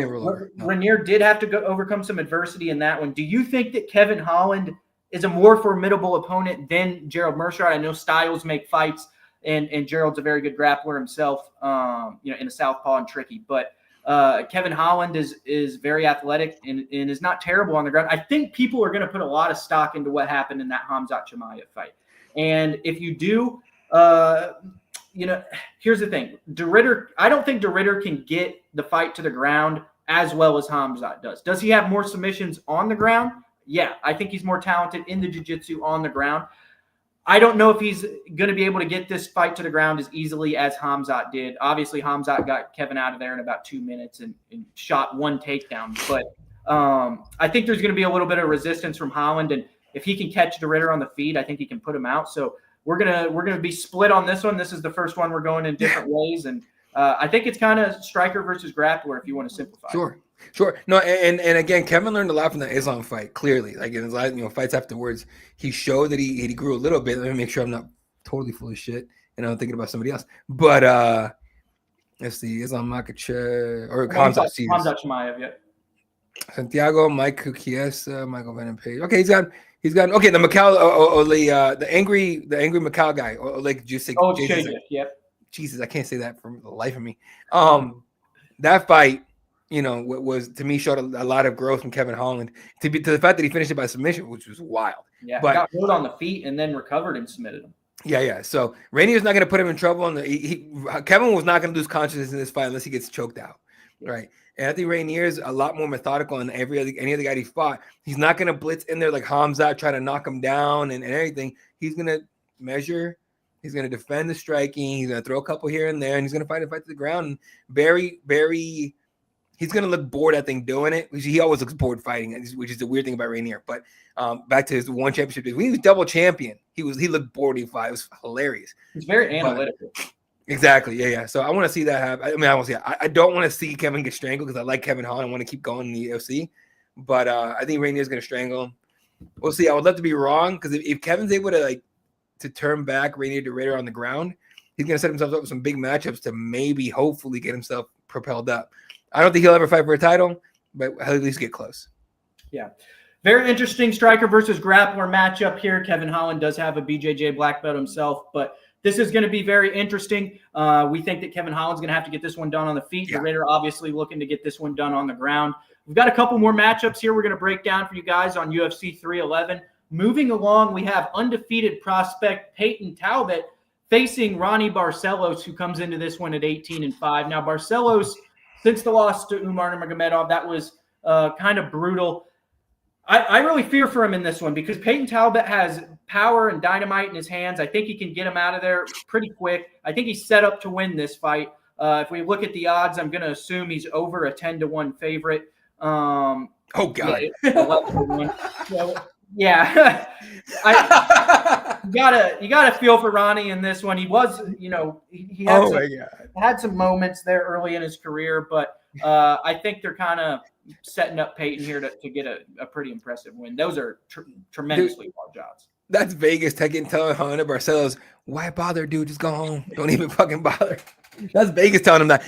S2: Renier did have to overcome some adversity in that one. Do you think that Kevin Holland is a more formidable opponent than Gerald Meerschaert. I know styles make fights, and Gerald's a very good grappler himself, in a southpaw and tricky. But Kevin Holland is very athletic and is not terrible on the ground. I think people are going to put a lot of stock into what happened in that Khamzat Chimaev fight. And if you do, here's the thing. I don't think DeRitter can get the fight to the ground as well as Khamzat does. Does he have more submissions on the ground? Yeah, I think he's more talented in the jiu-jitsu on the ground. I don't know if he's going to be able to get this fight to the ground as easily as Khamzat did. Obviously, Khamzat got Kevin out of there in about 2 minutes and shot one takedown. But I think there's going to be a little bit of resistance from Holland, and if he can catch DeRitter on the feet, I think he can put him out. So we're gonna be split on this one. This is the first one we're going in different ways, and I think it's kind of striker versus grappler if you want to simplify.
S3: Sure. No, and again, Kevin learned a lot from the Islam fight. Clearly, like in his last, fights afterwards, he showed that he grew a little bit. Let me make sure I'm not totally full of shit and I'm thinking about somebody else. But let's see, Islam Makhachev or Khamzat
S2: Chimaev, yeah.
S3: Santiago, Mike Kukiesa, Michael Van Page. Okay, he's got okay. The Macau, the angry Macau guy, like Jusik.
S2: Oh, yep.
S3: Jesus, I can't say that for the life of me. That fight, was to me showed a lot of growth from Kevin Holland to the fact that he finished it by submission, which was wild.
S2: Yeah, but got ruled on the feet and then recovered and submitted him.
S3: Yeah. So Rainier's not going to put him in trouble. Kevin was not going to lose consciousness in this fight unless he gets choked out, right? And I think Rainier's a lot more methodical than any other guy he fought. He's not going to blitz in there like Khamzat, try to knock him down and everything. He's going to measure. He's going to defend the striking. He's going to throw a couple here and there, and he's going to fight to the ground. And very, very, he's going to look bored, I think, doing it. He always looks bored fighting, which is the weird thing about Rainier. But back to his one championship days, when he was double champion, he looked bored when he fought. It was hilarious.
S2: He's very analytical.
S3: Exactly. Yeah. So I want to see that happen. I don't want to see Kevin get strangled because I like Kevin Holland. I want to keep going in the UFC. But I think Rainier's going to strangle him. We'll see. I would love to be wrong because if Kevin's able to turn back Rainier DeRitter on the ground, he's going to set himself up with some big matchups to maybe, hopefully, get himself propelled up. I don't think he'll ever fight for a title, but he'll at least get close.
S2: Yeah. Very interesting striker versus grappler matchup here. Kevin Holland does have a BJJ black belt himself, but this is going to be very interesting. We think that Kevin Holland's going to have to get this one done on the feet.
S3: Yeah.
S2: DeRitter obviously looking to get this one done on the ground. We've got a couple more matchups here we're going to break down for you guys on UFC 311. Moving along, we have undefeated prospect Peyton Talbot facing Ronnie Barcelos, who comes into this one at 18-5. Now, Barcelos, since the loss to Umar Nurmagomedov, that was kind of brutal. I really fear for him in this one because Peyton Talbot has power and dynamite in his hands. I think he can get him out of there pretty quick. I think he's set up to win this fight. If we look at the odds, I'm going to assume he's over a 10-1 favorite.
S3: Oh, God.
S2: Yeah, you gotta feel for Ronnie in this one. He was, he had some moments there early in his career, but I think they're kind of setting up Peyton here to get a pretty impressive win. Those are tremendously large odds.
S3: That's Vegas telling Hunter Barcelos, why bother, dude? Just go home. Don't even fucking bother. That's Vegas telling him that.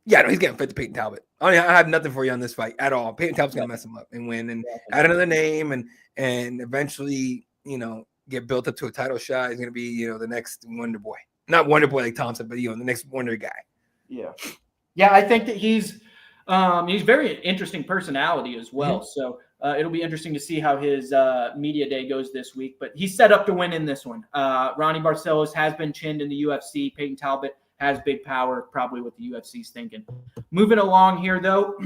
S3: Yeah, no, he's getting fit to Peyton Talbot. I have nothing for you on this fight at all. Peyton Talbot's gonna mess him up and win and add another name and eventually, get built up to a title shot. He's gonna be, the next Wonder Boy. Not Wonder Boy like Thompson, but the next Wonder guy.
S2: Yeah. I think that he's very interesting personality as well. Mm-hmm. So it'll be interesting to see how his media day goes this week. But he's set up to win in this one. Ronnie Barcelos has been chinned in the UFC. Peyton Talbot has big power, probably what the UFC's thinking. Moving along here, though,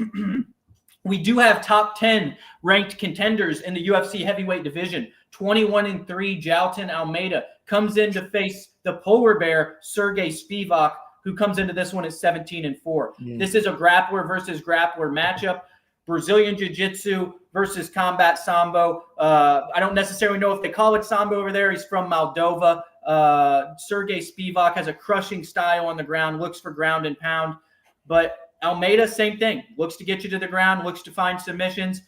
S2: we do have top 10 ranked contenders in the UFC heavyweight division. 21-3, Jailton Almeida comes in to face the polar bear, Sergey Spivak, who comes into this one at 17-4. This is a grappler versus grappler matchup. Brazilian Jiu-Jitsu versus Combat Sambo. I don't necessarily know if they call it Sambo over there. He's from Moldova. Sergey Spivak has a crushing style on the ground, looks for ground and pound. But Almeida, same thing. Looks to get you to the ground, looks to find submissions.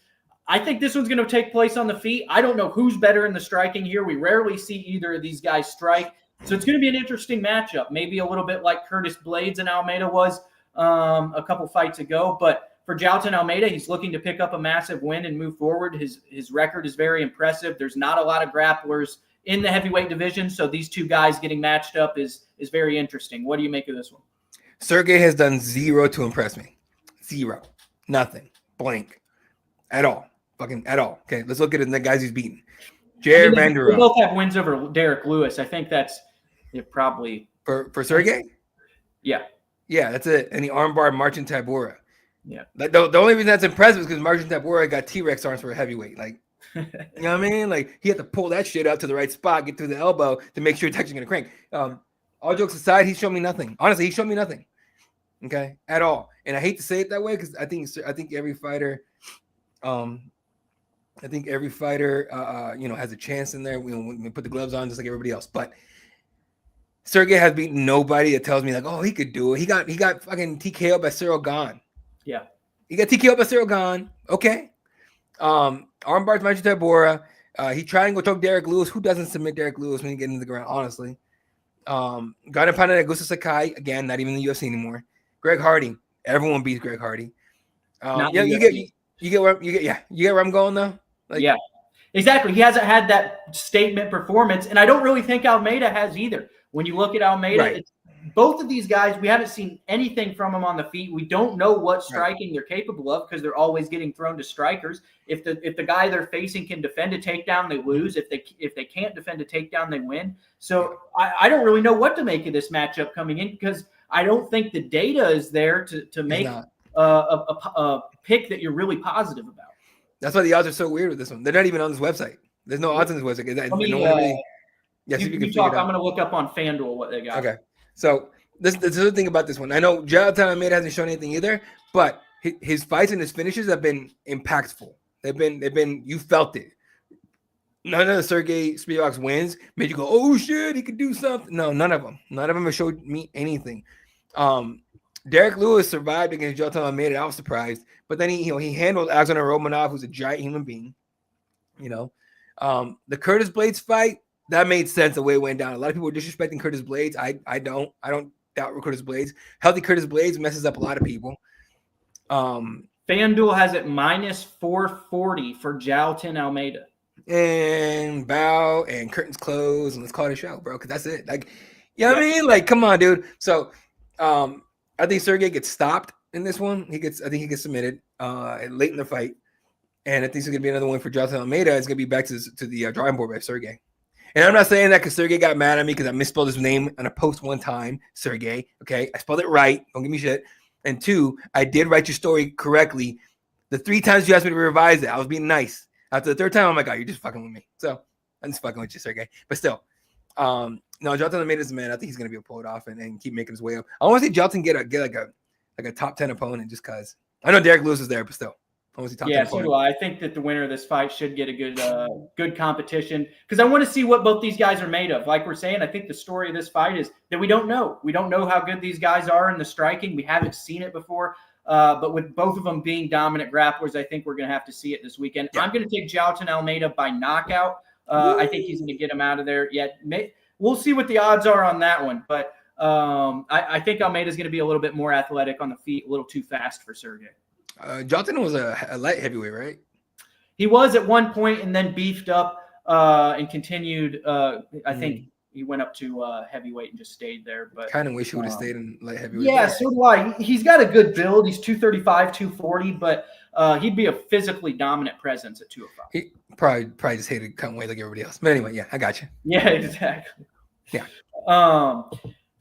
S2: I think this one's going to take place on the feet. I don't know who's better in the striking here. We rarely see either of these guys strike. So it's going to be an interesting matchup, maybe a little bit like Curtis Blades and Almeida was a couple fights ago. But for Jailton Almeida, he's looking to pick up a massive win and move forward. His record is very impressive. There's not a lot of grapplers in the heavyweight division, so these two guys getting matched up is very interesting. What do you make of this one?
S3: Sergey has done zero to impress me. Zero. Nothing. Blank. At all. Fucking at all. Okay, let's look at the guys he's beaten. Jared Vanderohe.
S2: They both have wins over Derek Lewis. I think that's probably
S3: for Sergey.
S2: Yeah,
S3: that's it. And he armbarred Marcin Tybura.
S2: Yeah.
S3: The only reason that's impressive is because Marcin Tybura got T-Rex arms for a heavyweight. Like, you know what I mean? Like, he had to pull that shit up to the right spot, get through the elbow to make sure it's actually going to crank. All jokes aside, he showed me nothing. Honestly, he showed me nothing. Okay, at all. And I hate to say it that way because I think every fighter, has a chance in there. When we put the gloves on, just like everybody else. But Sergey has beaten nobody that tells me like, oh, he could do it. He got fucking TKO by Cyril Gane.
S2: Yeah,
S3: he got TKO by Cyril Gane. Okay. Armbar's Marcin Tybura. He tried and go choke Derek Lewis. Who doesn't submit Derek Lewis when he gets into the ground? Honestly. Got a pound at Augusto Sakai again. Not even in the UFC anymore. Greg Hardy. Everyone beats Greg Hardy. You get where I'm going though. Like,
S2: yeah, exactly. He hasn't had that statement performance, and I don't really think Almeida has either. When you look at Almeida,
S3: right.
S2: Both of these guys, we haven't seen anything from them on the feet. We don't know what striking they're capable of because they're always getting thrown to strikers. If the guy they're facing can defend a takedown, they lose. If they can't defend a takedown, they win. So I don't really know what to make of this matchup coming in because I don't think the data is there to make a pick that you're really positive about.
S3: That's why the odds are so weird with this one. They're not even on this website. There's no odds on this website.
S2: You talk. I'm going to look up on FanDuel what they got.
S3: Okay. So this is the thing about this one. I know Jailton Almeida hasn't shown anything either, but his fights and his finishes have been impactful. They've been you felt it. None of the Sergey Spivak's wins made you go, oh shit, he could do something. No, none of them. None of them have showed me anything. Derek Lewis survived against Jailton Almeida. I was surprised, but then he handled Alexander Romanov, who's a giant human being. The Curtis Blades fight. That made sense the way it went down. A lot of people were disrespecting Curtis Blades. I don't doubt Curtis Blades. Healthy Curtis Blades messes up a lot of people.
S2: FanDuel has it minus 440 for Jailton Almeida.
S3: And bow and curtains close and let's call it a show, bro. Because that's it. Like, you know what I mean? Like, come on, dude. So, I think Sergey gets stopped in this one. I think he gets submitted late in the fight, and I think it's gonna be another one for Jailton Almeida. It's gonna be back to the drawing board by Sergey. And I'm not saying that because Sergey got mad at me because I misspelled his name on a post one time, Sergey. Okay, I spelled it right. Don't give me shit. And 2, I did write your story correctly. The 3 times you asked me to revise it, I was being nice. After the 3rd time, I'm like, oh, you're just fucking with me. So I'm just fucking with you, Sergey. But still, no, Jailton Almeida is a man. I think he's gonna be able to pull it off and keep making his way up. I want to see Jailton get like a top 10 opponent just because I know Derek Lewis is there, but still.
S2: Yeah, so do I. I think that the winner of this fight should get a good competition because I want to see what both these guys are made of. Like we're saying, I think the story of this fight is that we don't know. We don't know how good these guys are in the striking. We haven't seen it before. But with both of them being dominant grapplers, I think we're going to have to see it this weekend. Yeah. I'm going to take Jailton Almeida by knockout. I think he's going to get him out of there. We'll see what the odds are on that one. But I think Almeida is going to be a little bit more athletic on the feet, a little too fast for Sergey.
S3: Jailton was a light heavyweight, right?
S2: He was at one point and then beefed up and continued. I think he went up to heavyweight and just stayed there. But
S3: kind of wish he would have stayed in light heavyweight.
S2: Yeah, so do I. He's got a good build. He's 235, 240, but he'd be a physically dominant presence at 205.
S3: He probably just hated cutting weight like everybody else. But anyway, yeah, I got you.
S2: Yeah, exactly.
S3: Yeah.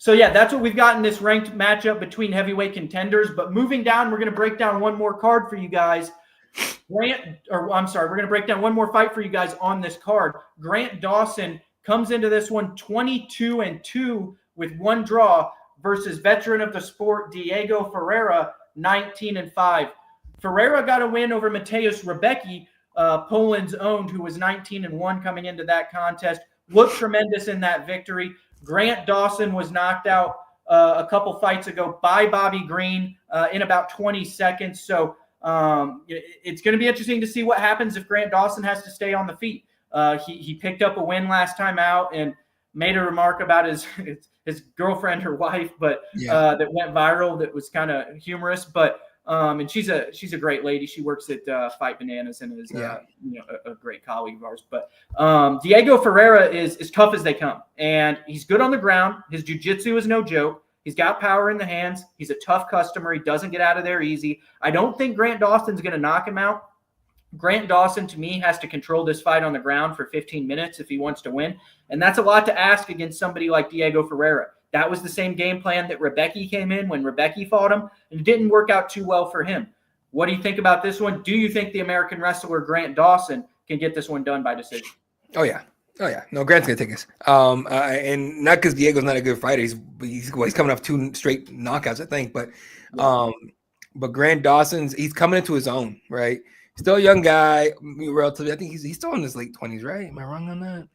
S2: So, yeah, that's what we've got in this ranked matchup between heavyweight contenders. But moving down, we're going to break down one more card for you guys. We're going to break down one more fight for you guys on this card. Grant Dawson comes into this one 22-2 with 1 draw versus veteran of the sport Diego Ferreira 19-5. Ferreira got a win over Mateusz Rebecki, Poland's own, who was 19-1 coming into that contest. Looked tremendous in that victory. Grant Dawson was knocked out a couple fights ago by Bobby Green in about 20 seconds. So it's going to be interesting to see what happens if Grant Dawson has to stay on the feet. He picked up a win last time out and made a remark about his girlfriend or wife, but that went viral. That was kind of humorous. But And she's a great lady. She works at Fight Bananas and is a great colleague of ours. But Diego Ferreira is tough as they come, and he's good on the ground. His jiu-jitsu is no joke. He's got power in the hands. He's a tough customer. He doesn't get out of there easy. I don't think Grant Dawson's going to knock him out. Grant Dawson, to me, has to control this fight on the ground for 15 minutes if he wants to win. And that's a lot to ask against somebody like Diego Ferreira. That was the same game plan that Rebecca came in when Rebecca fought him, and it didn't work out too well for him. What do you think about this one? Do you think the American wrestler Grant Dawson can get this one done by decision?
S3: Oh, yeah. No, Grant's gonna take this. And not because Diego's not a good fighter. He's coming off 2 straight knockouts, I think. But Grant Dawson's he's coming into his own, right? Still a young guy, relatively. I think he's still in his late 20s, right? Am I wrong on that?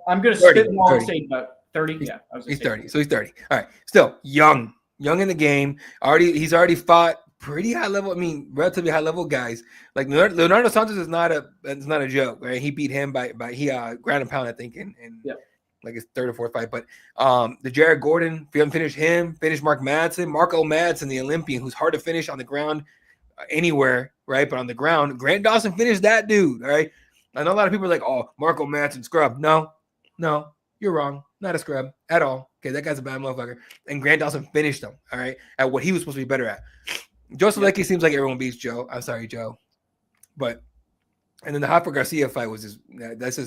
S2: I'm gonna spitball and say about 30.
S3: He's 30. So he's 30. All right, still young in the game. He's already fought pretty high level. I mean, relatively high level guys. Like Leonardo Santos is not a joke, right? He beat him by ground and pound, I think, in like his 3rd or 4th fight. But the Jared Gordon, if you haven't finished him, finish Marco Madsen, the Olympian, who's hard to finish on the ground anywhere, right? But on the ground, Grant Dawson finished that dude. All right. I know a lot of people are like, "Oh, Marco Madsen scrub." No, you're wrong. Not a scrub at all. Okay, that guy's a bad motherfucker. And Grant Dawson finished him. All right, at what he was supposed to be better at. Joe Solecki seems like everyone beats Joe. I'm sorry, Joe. But and then the Hoffer Garcia fight was just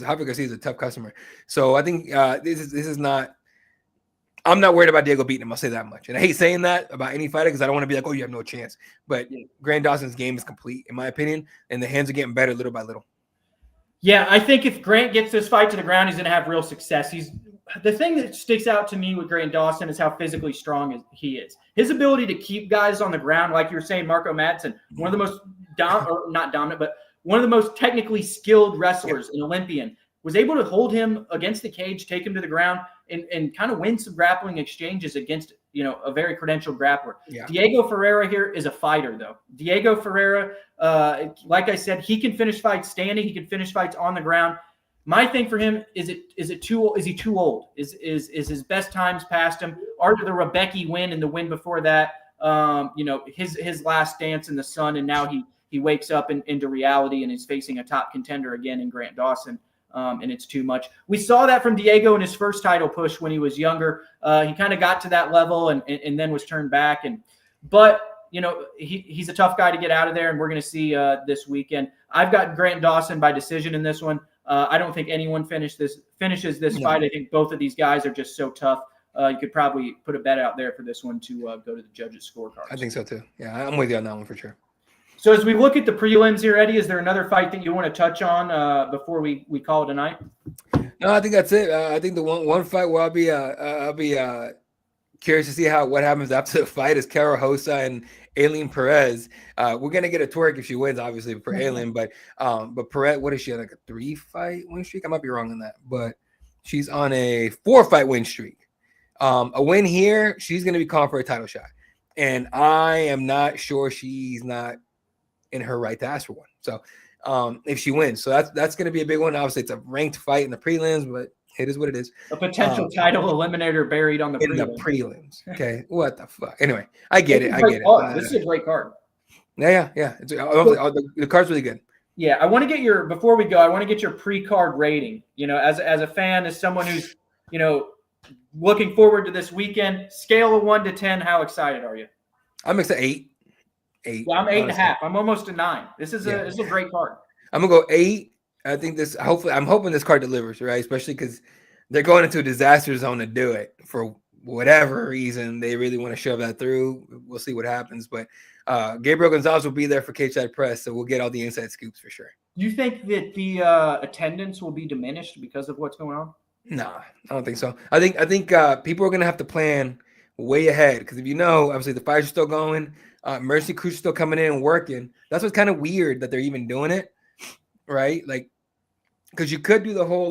S3: Hoffer Garcia is a tough customer. So I think this is not. I'm not worried about Diego beating him. I'll say that much. And I hate saying that about any fighter because I don't want to be like, oh, you have no chance. But Grant Dawson's game is complete, in my opinion, and the hands are getting better little by little.
S2: Yeah, I think if Grant gets this fight to the ground, he's going to have real success. The thing that sticks out to me with Grant Dawson is how physically strong he is. His ability to keep guys on the ground, like you were saying, Marco Madsen, one of the most not dominant, but one of the most technically skilled wrestlers, an Olympian, was able to hold him against the cage, take him to the ground, and kind of win some grappling exchanges against a very credentialed grappler. Yeah. Diego Ferreira here is a fighter, though. Diego Ferreira, like I said, he can finish fights standing. He can finish fights on the ground. My thing for him is he too old? Is his best times past him? After the Rebecca win and the win before that, his last dance in the sun, and now he wakes up into reality and is facing a top contender again in Grant Dawson. And it's too much. We saw that from Diego in his first title push when he was younger. He kind of got to that level and then was turned back. But he's a tough guy to get out of there, and we're going to see this weekend. I've got Grant Dawson by decision in this one. I don't think anyone finishes this fight. I think both of these guys are just so tough. You could probably put a bet out there for this one to go to the judges' scorecards.
S3: I think so too. Yeah, I'm with you on that one for sure.
S2: So as we look at the prelims here, Eddie, is there another fight that you want to touch on before we call it a night?
S3: No, I think that's it. I think the one fight where I'll be curious to see what happens after the fight is Cara Hosa and Aileen Perez. We're gonna get a twerk if she wins, obviously, for Aileen. But Perez, what is she on, like a 3-fight win streak? I might be wrong on that, but she's on a 4-fight win streak. A win here, she's gonna be calling for a title shot, and I am not sure she's not in her right to ask for one. So if she wins, so that's going to be a big one. Obviously, it's a ranked fight in the prelims, but it is what it is.
S2: A potential title eliminator buried on the
S3: prelims. Okay, what the fuck? Anyway, I get it.
S2: This is a great card.
S3: Yeah. The card's really good.
S2: Yeah, I want to get before we go, I want to get your pre-card rating. As a fan, as someone who's looking forward to this weekend, scale of 1 to 10, how excited are you?
S3: I'm excited. 8.
S2: Yeah, I'm 8.5. I'm almost a 9. This is a great card.
S3: I'm gonna go 8. I think this. Hopefully, I'm hoping this card delivers, right? Especially because they're going into a disaster zone to do it for whatever reason. They really want to shove that through. We'll see what happens. But Gabriel Gonzalez will be there for Cageside Press, so we'll get all the inside scoops for sure.
S2: Do you think that the attendance will be diminished because of what's going on?
S3: Nah, I don't think so. I think people are gonna have to plan way ahead because if obviously the fires are still going. Mercy crews still coming in and working. That's what's kind of weird that they're even doing it, right? Like, because you could do the whole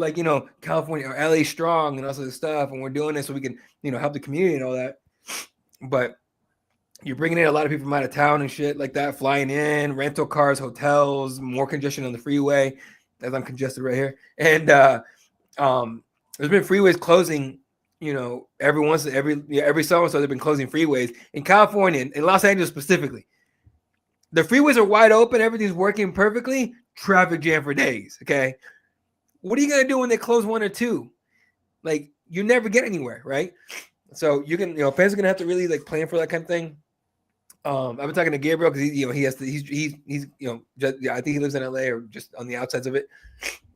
S3: California or LA strong and all sorts of stuff, and we're doing this so we can help the community and all that. But you're bringing in a lot of people from out of town and shit like that, flying in, rental cars, hotels, more congestion on the freeway, as I'm congested right here. And there's been freeways closing. Every so and so they've been closing freeways in California, in Los Angeles specifically. The freeways are wide open. Everything's working perfectly. Traffic jam for days. Okay. What are you going to do when they close one or two? Like, you never get anywhere, right? So you can, fans are going to have to really like plan for that kind of thing. I've been talking to Gabriel because he has to, he's I think he lives in LA or just on the outsides of it.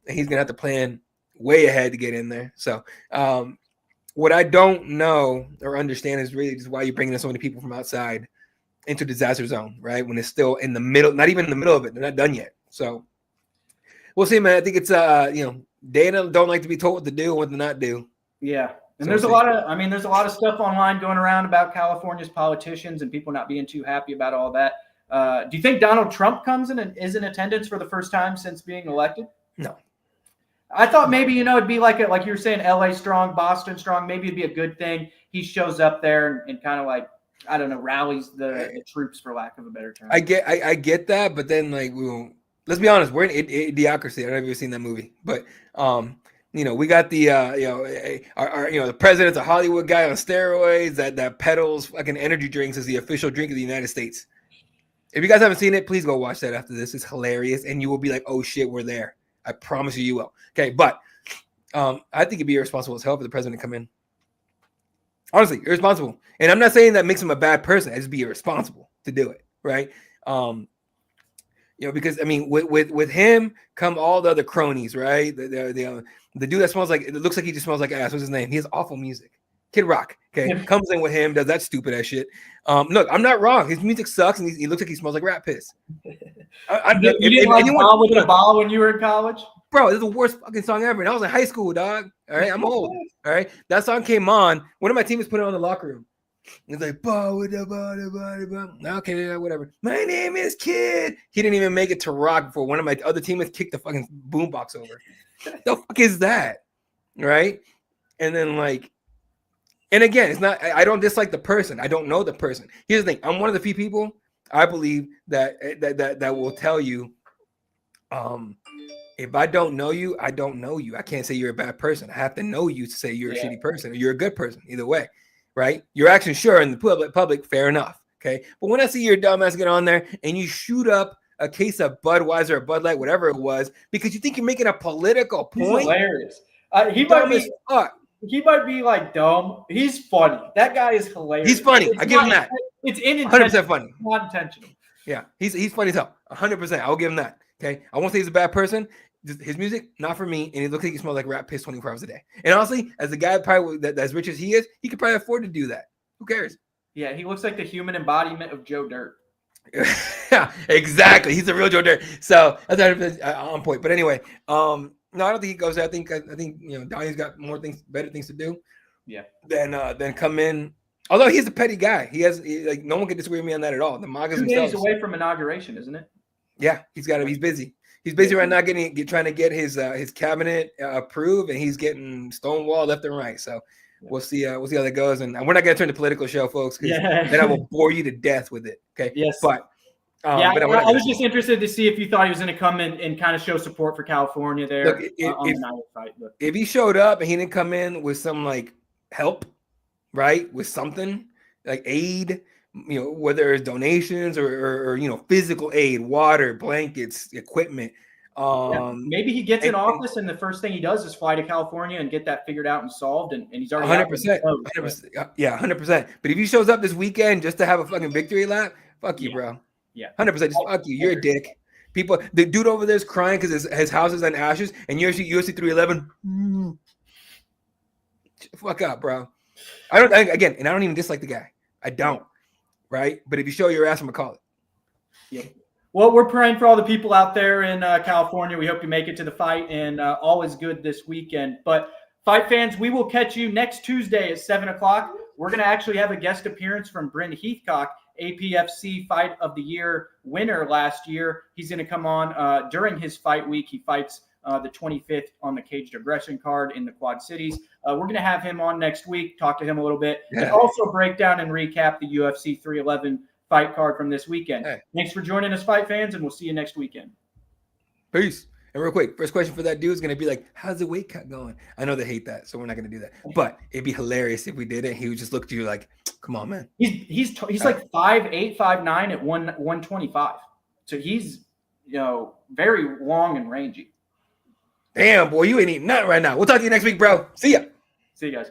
S3: And he's going to have to plan way ahead to get in there. So, what I don't know or understand is really just why you're bringing in so many people from outside into disaster zone, right? When it's still in the middle, not even in the middle of it. They're not done yet. So we'll see, man. I think it's, Dana don't like to be told what to do and what to not do.
S2: Yeah. And there's a lot of stuff online going around about California's politicians and people not being too happy about all that. Do you think Donald Trump comes in and is in attendance for the first time since being elected?
S3: No.
S2: I thought maybe, it'd be like you were saying, LA strong, Boston strong. Maybe it'd be a good thing. He shows up there and kind of like, I don't know, rallies the troops, for lack of a better term.
S3: I get that, but then let's be honest, we're in Idiocracy. I don't know if you've seen that movie, but we got the the president's a Hollywood guy on steroids that peddles fucking energy drinks as the official drink of the United States. If you guys haven't seen it, please go watch that after this. It's hilarious, and you will be like, "Oh shit, we're there." I promise you will. Okay, but I think it'd be irresponsible as hell for the president to come in. Honestly, irresponsible. And I'm not saying that makes him a bad person. I just be irresponsible to do it, right? Because I mean, with him come all the other cronies, right? The dude that smells like, it looks like he just smells like ass. What's his name? He has awful music. Kid Rock, okay, comes in with him, does that stupid ass shit. Look, I'm not wrong. His music sucks, and he looks like he smells like rat piss.
S2: You didn't like Ball with a Ball when you were in college?
S3: Bro, this is the worst fucking song ever. And I was in high school, dog. All right, I'm old. All right, that song came on. One of my teammates put it on in the locker room. It's like, ball with the ball. Okay, whatever. My name is Kid. He didn't even make it to rock before one of my other teammates kicked the fucking boombox over. The fuck is that? Right? And then and again, it's not, I don't dislike the person. I don't know the person. Here's the thing. I'm one of the few people I believe that will tell you, if I don't know you, I don't know you. I can't say you're a bad person. I have to know you to say you're a shitty person or you're a good person. Either way, right? Your actions, sure, in the public, fair enough. Okay. But when I see your dumbass get on there and you shoot up a case of Budweiser or Bud Light, whatever it was, because you think you're making a political point.
S2: He's hilarious. He might be like dumb. He's funny. That guy is hilarious.
S3: He's funny. I give him that.
S2: It's unintentional.
S3: 100% funny.
S2: It's not intentional.
S3: Yeah, he's funny as hell. 100%. I'll give him that. Okay. I won't say he's a bad person. His music, not for me, and he looks like he smells like rat piss 24 hours a day. And honestly, as a guy probably that's as rich as he is, he could probably afford to do that. Who cares?
S2: Yeah, he looks like the human embodiment of Joe Dirt.
S3: Yeah, exactly. He's the real Joe Dirt. So that's on point. But anyway, no, I don't think he goes there. I think Donnie's got better things to do.
S2: Yeah.
S3: Than come in. Although he's a petty guy, no one can disagree with me on that at all. The Magas
S2: 2
S3: themselves.
S2: days away from inauguration, isn't it?
S3: Yeah, he's busy. He's busy right now trying to get his cabinet approved, and he's getting stonewalled left and right. So we'll see how that goes. And we're not going to turn the political show, folks, because then I will bore you to death with it. Okay.
S2: Yes.
S3: But
S2: I was just interested to see if you thought he was going to come in and kind of show support for California there.
S3: Look, if he showed up and he didn't come in with some help, right, with something like aid, whether it's donations or physical aid, water, blankets, equipment.
S2: Maybe he gets in office and the first thing he does is fly to California and get that figured out and solved, and he's already
S3: 100%. Yeah, 100%. But if he shows up this weekend just to have a fucking victory lap, fuck you, bro.
S2: Yeah,
S3: 100%. Just fuck you. You're a dick. People, the dude over there is crying because his house is in ashes, and UFC 311. Fuck up, bro. I don't even dislike the guy. I don't. Right? But if you show your ass, I'm gonna call it.
S2: Yeah. Well, we're praying for all the people out there in California. We hope you make it to the fight, and all is good this weekend. But fight fans, we will catch you next Tuesday at 7:00. We're going to actually have a guest appearance from Bryn Heathcock, APFC Fight of the Year winner last year. He's going to come on during his fight week. He fights the 25th on the Caged Aggression card in the Quad Cities. We're going to have him on next week, talk to him a little bit, and also break down and recap the UFC 311 fight card from this weekend. Hey. Thanks for joining us, fight fans, and we'll see you next weekend.
S3: Peace. And real quick, first question for that dude is going to be like, how's the weight cut going? I know they hate that, so we're not going to do that. But it'd be hilarious if we did it. He would just look at you like, Come on, man.
S2: He's like 5'8", 5'9" at 125. So he's very long and rangy.
S3: Damn, boy, you ain't eating nothing right now. We'll talk to you next week, bro. See ya.
S2: See you guys.